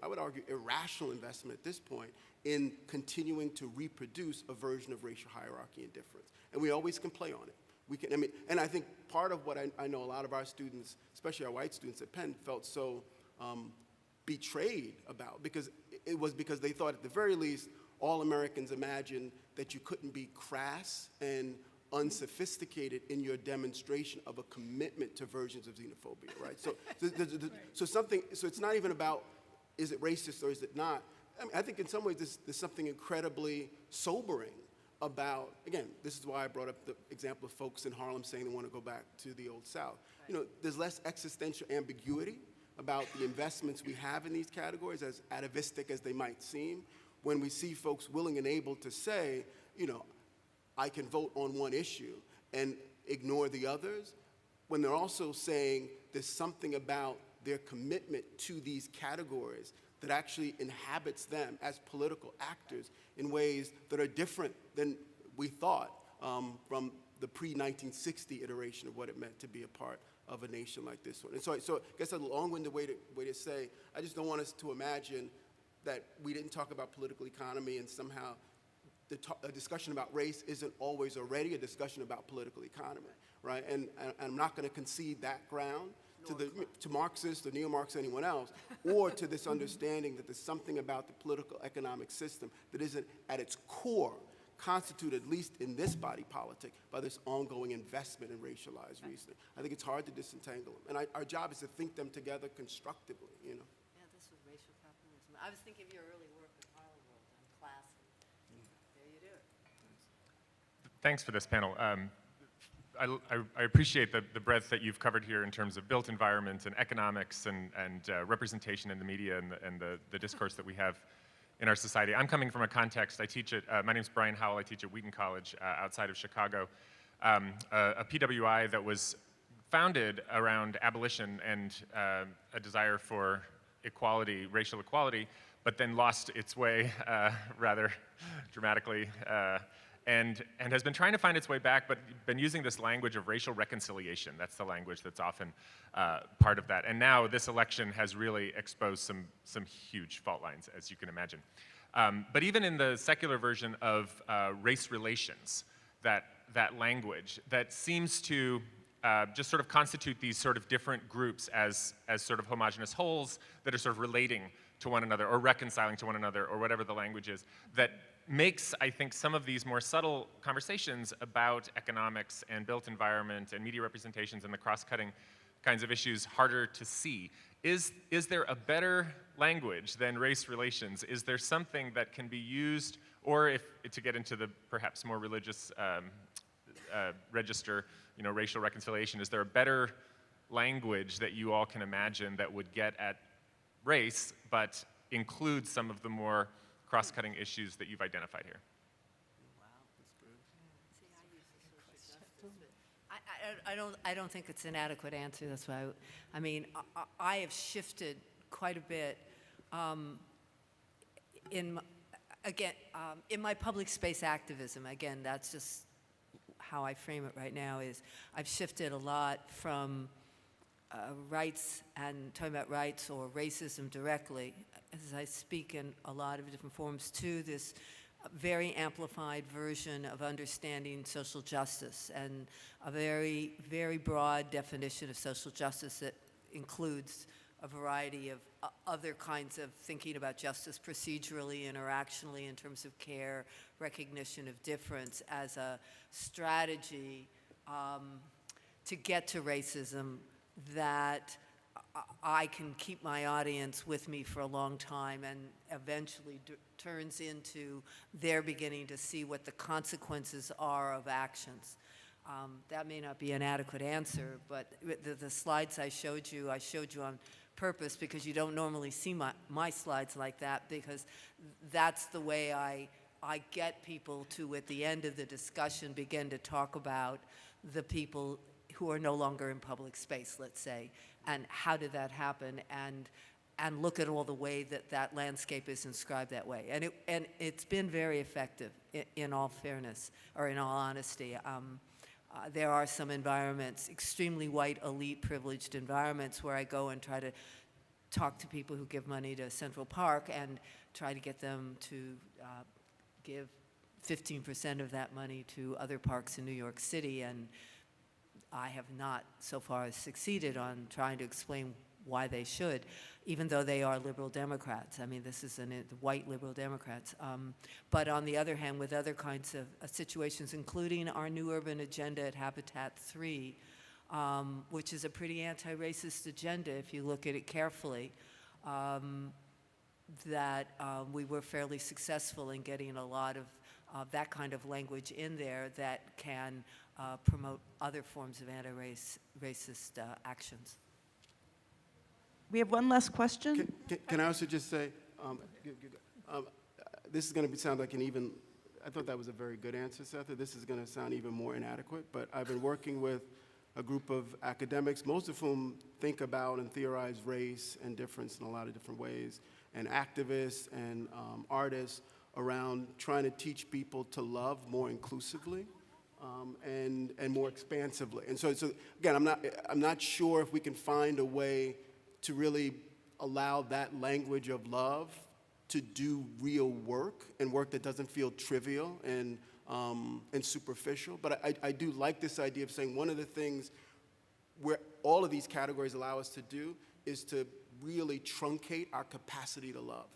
I would argue irrational investment at this point, in continuing to reproduce a version of racial hierarchy and difference. And we always can play on it. And I think part of what I know a lot of our students, especially our white students at Penn, felt so betrayed about, because they thought at the very least all Americans imagined that you couldn't be crass and unsophisticated in your demonstration of a commitment to versions of xenophobia, right? So it's not even about is it racist or is it not. I mean, I think in some ways there's something incredibly sobering about, again, this is why I brought up the example of folks in Harlem saying they want to go back to the Old South. There's less existential ambiguity about the investments we have in these categories, as atavistic as they might seem, when we see folks willing and able to say, I can vote on one issue and ignore the others, when they're also saying there's something about their commitment to these categories that actually inhabits them as political actors in ways that are different than we thought from the pre-1960 iteration of what it meant to be a part of a nation like this one. And so I guess a long-winded way to say, I just don't want us to imagine that we didn't talk about political economy and somehow a discussion about race isn't always already a discussion about political economy, right? And I'm not going to concede that ground to Marxists or neo-Marxists or anyone else, or to this understanding that there's something about the political economic system that isn't at its core constituted, at least in this body politic, by this ongoing investment in racialized reasoning. I think it's hard to disentangle them. And our job is to think them together constructively, Yeah, this was racial capitalism. I was thinking of your early work with Harlem on class. There you do it. Thanks for this panel. I appreciate the breadth that you've covered here in terms of built environment and economics and representation in the media and the discourse that we have in our society. I'm coming from a context, I teach my name's Brian Howell, I teach at Wheaton College outside of Chicago, a PWI that was founded around abolition and a desire for equality, racial equality, but then lost its way rather dramatically and has been trying to find its way back, but been using this language of racial reconciliation. That's the language that's often part of that. And now this election has really exposed some huge fault lines, as you can imagine. But even in the secular version of race relations, that language that seems to just sort of constitute these sort of different groups as sort of homogeneous wholes that are sort of relating to one another or reconciling to one another or whatever the language is, that makes, I think, some of these more subtle conversations about economics and built environment and media representations and the cross-cutting kinds of issues harder to see. Is there a better language than race relations? Is there something that can be used, or if to get into the perhaps more religious register, racial reconciliation, is there a better language that you all can imagine that would get at race, but include some of the more cross-cutting issues that you've identified here? Wow, that's good. I don't think it's an adequate answer. That's why I have shifted quite a bit in my public space activism. Again, that's just how I frame it right now. Is I've shifted a lot from rights and talking about rights or racism directly, as I speak in a lot of different forms, to this very amplified version of understanding social justice, and a very, very broad definition of social justice that includes a variety of other kinds of thinking about justice procedurally, interactionally, in terms of care, recognition of difference as a strategy to get to racism that I can keep my audience with me for a long time and eventually turns into their beginning to see what the consequences are of actions. That may not be an adequate answer, but the slides I showed you on purpose because you don't normally see my slides like that, because that's the way I get people to, at the end of the discussion, begin to talk about the people who are no longer in public space, let's say, and how did that happen, and look at all the way that landscape is inscribed that way. And it's been very effective, in all fairness, or in all honesty. There are some environments, extremely white, elite, privileged environments, where I go and try to talk to people who give money to Central Park and try to get them to give 15% of that money to other parks in New York City, and I have not so far succeeded on trying to explain why they should, even though they are liberal Democrats. I mean, this is white liberal Democrats. But on the other hand, with other kinds of situations, including our new urban agenda at Habitat 3, which is a pretty anti-racist agenda if you look at it carefully, that we were fairly successful in getting a lot of that kind of language in there that can promote other forms of anti-racist actions. We have one last question. Can I also just say, this is going to sound like I thought that was a very good answer, Seth. This is going to sound even more inadequate, but I've been working with a group of academics, most of whom think about and theorize race and difference in a lot of different ways, and activists and artists around trying to teach people to love more inclusively and more expansively. And so again, I'm not sure if we can find a way to really allow that language of love to do real work, and work that doesn't feel trivial and superficial. But I do like this idea of saying one of the things where all of these categories allow us to do is to really truncate our capacity to love.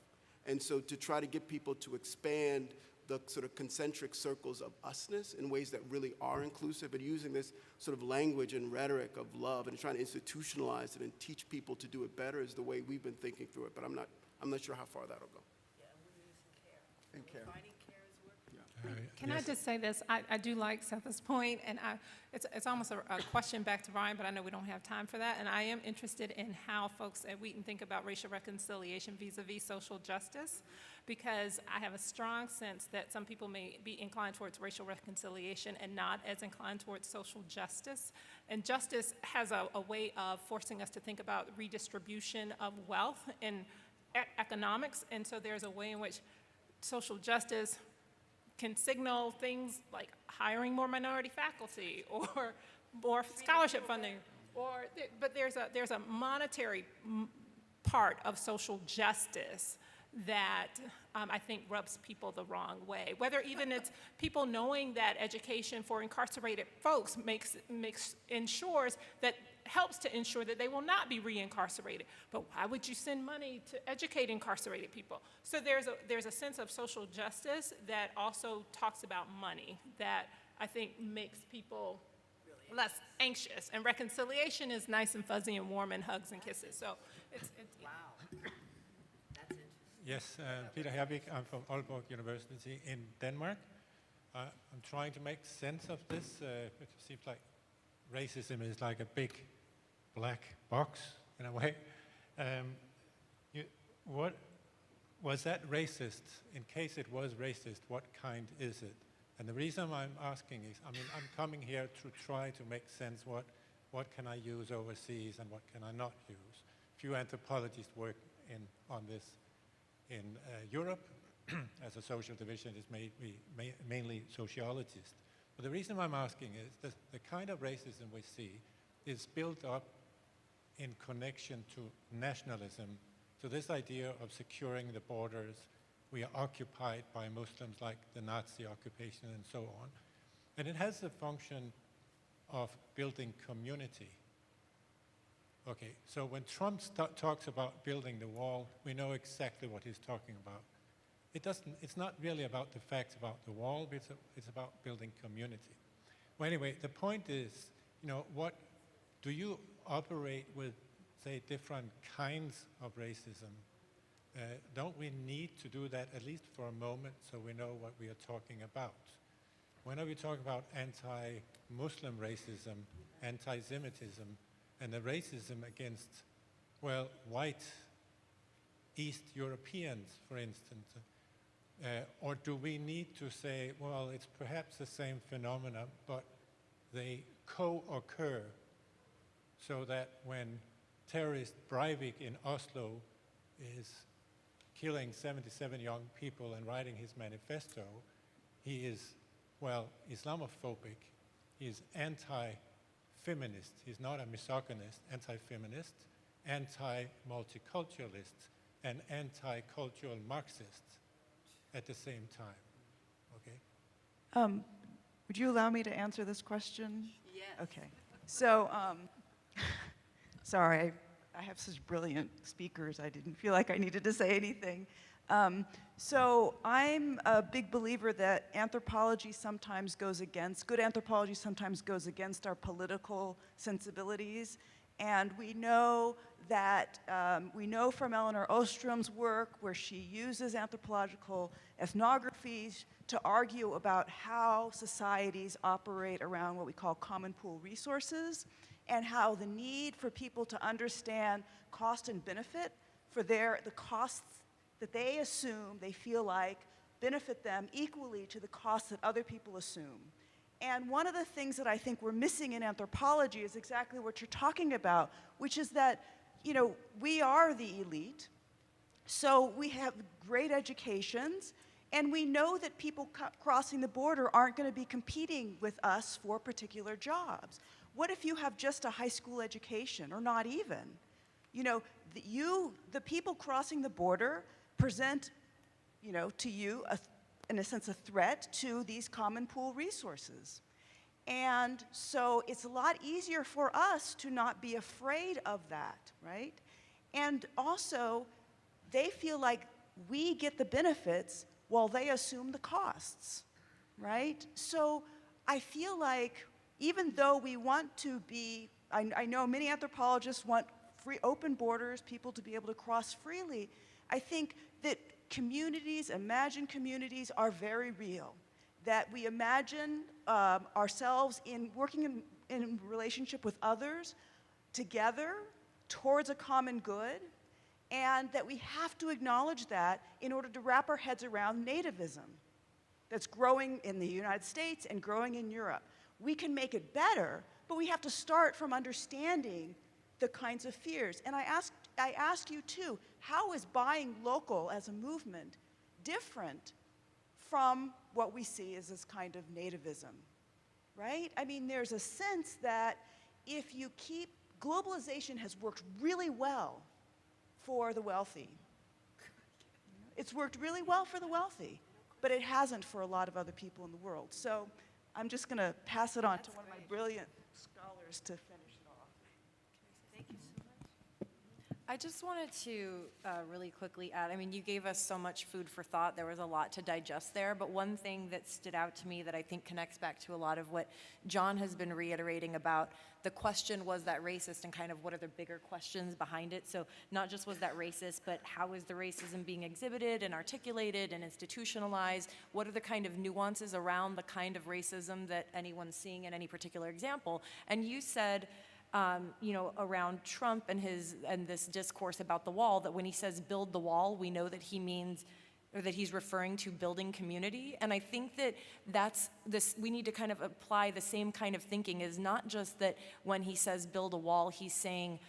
And so to try to get people to expand the sort of concentric circles of usness in ways that really are inclusive, and using this sort of language and rhetoric of love and trying to institutionalize it and teach people to do it better is the way we've been thinking through it. But I'm not sure how far that'll go. Yeah, we're using care. And care. Finding care is working. Can I just say this? I do like Seth's point, and it's almost a question back to Ryan, but I know we don't have time for that. And I am interested in how folks at Wheaton think about racial reconciliation vis-a-vis social justice, because I have a strong sense that some people may be inclined towards racial reconciliation and not as inclined towards social justice. And justice has a way of forcing us to think about redistribution of wealth in economics, and so there's a way in which social justice can signal things like hiring more minority faculty or more scholarship funding, but there's a monetary part of social justice that I think rubs people the wrong way. Whether even it's people knowing that education for incarcerated folks ensures that helps to ensure that they will not be reincarcerated. But why would you send money to educate incarcerated people? So there's a sense of social justice that also talks about money that I think makes people less anxious. And reconciliation is nice and fuzzy and warm and hugs and kisses. So it's Wow. That's interesting. Yes, Peter Herbig, I'm from Aalborg University in Denmark. I'm trying to make sense of this. It seems like racism is like a big black box in a way. What was that racist? In case it was racist, what kind is it? And the reason I'm asking is, I mean, I'm coming here to try to make sense what can I use overseas and what can I not use. Few anthropologists work on this in Europe. As a social division is mainly sociologists. But the reason I'm asking is that the kind of racism we see is built up in connection to nationalism, to this idea of securing the borders we are occupied by Muslims like the Nazi occupation and so on. And it has the function of building community. Okay, so when Trump talks about building the wall, we know exactly what he's talking about. It's not really about the facts about the wall, but it's about building community. Well, anyway, the point is, what do you operate with, say, different kinds of racism? Don't we need to do that at least for a moment so we know what we are talking about? Whenever we talk about anti-Muslim racism, anti-Semitism, and the racism against, well, white East Europeans, for instance, or do we need to say, well, it's perhaps the same phenomena, but they co-occur so that when terrorist Breivik in Oslo is killing 77 young people and writing his manifesto, he is, well, Islamophobic, he is anti-feminist, he's not a misogynist, anti-feminist, anti-multiculturalist, and anti-cultural Marxist at the same time, okay? Would you allow me to answer this question? Yes. Okay. So, sorry, I have such brilliant speakers, I didn't feel like I needed to say anything. So I'm a big believer that anthropology sometimes goes against, good anthropology sometimes goes against our political sensibilities. And we know that, we know from Elinor Ostrom's work where she uses anthropological ethnographies to argue about how societies operate around what we call common pool resources, and how the need for people to understand cost and benefit for the costs that they assume, they feel like, benefit them equally to the costs that other people assume. And one of the things that I think we're missing in anthropology is exactly what you're talking about, which is that, we are the elite, so we have great educations, and we know that people crossing the border aren't going to be competing with us for particular jobs. What if you have just a high school education, or not even? The people crossing the border present, to you, in a sense, a threat to these common pool resources. And so it's a lot easier for us to not be afraid of that, right? And also, they feel like we get the benefits while they assume the costs, right? So I feel like even though we want to be, I know many anthropologists want free, open borders, people to be able to cross freely, I think that communities, imagined communities, are very real. That we imagine ourselves in working in relationship with others together towards a common good, and that we have to acknowledge that in order to wrap our heads around nativism that's growing in the United States and growing in Europe. We can make it better, but we have to start from understanding the kinds of fears. And I ask you too, how is buying local as a movement different from what we see as this kind of nativism, right? I mean, there's a sense that if you keep, globalization has worked really well for the wealthy. It's worked really well for the wealthy, but it hasn't for a lot of other people in the world. So I'm just gonna pass it on to one of my brilliant scholars to finish it off. Thank you so much. I just wanted to really quickly add, you gave us so much food for thought. There was a lot to digest there, but one thing that stood out to me that I think connects back to a lot of what John has been reiterating about the question, was that racist, and kind of what are the bigger questions behind it. So not just was that racist, but how is the racism being exhibited and articulated and institutionalized? What are the kind of nuances around the kind of racism that anyone's seeing in any particular example? And you said, around Trump and this discourse about the wall, that when he says build the wall, we know that he means, or that he's referring to building community. And I think that we need to kind of apply the same kind of thinking, is not just that when he says build a wall, he's saying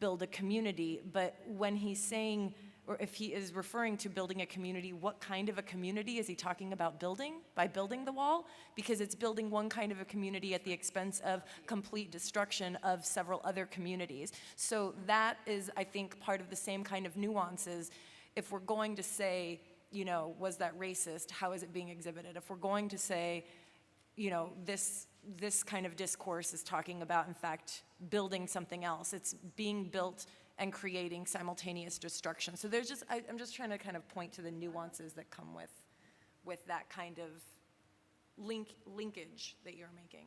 build a community, but when he's saying, or if he is referring to building a community, what kind of a community is he talking about building by building the wall? Because it's building one kind of a community at the expense of complete destruction of several other communities. So that is, I think, part of the same kind of nuances. If we're going to say you know, was that racist? How is it being exhibited? If we're going to say, you know, this kind of discourse is talking about, in fact, building something else. It's being built and creating simultaneous destruction. So there's just, I'm just trying to kind of point to the nuances that come with that kind of linkage that you're making.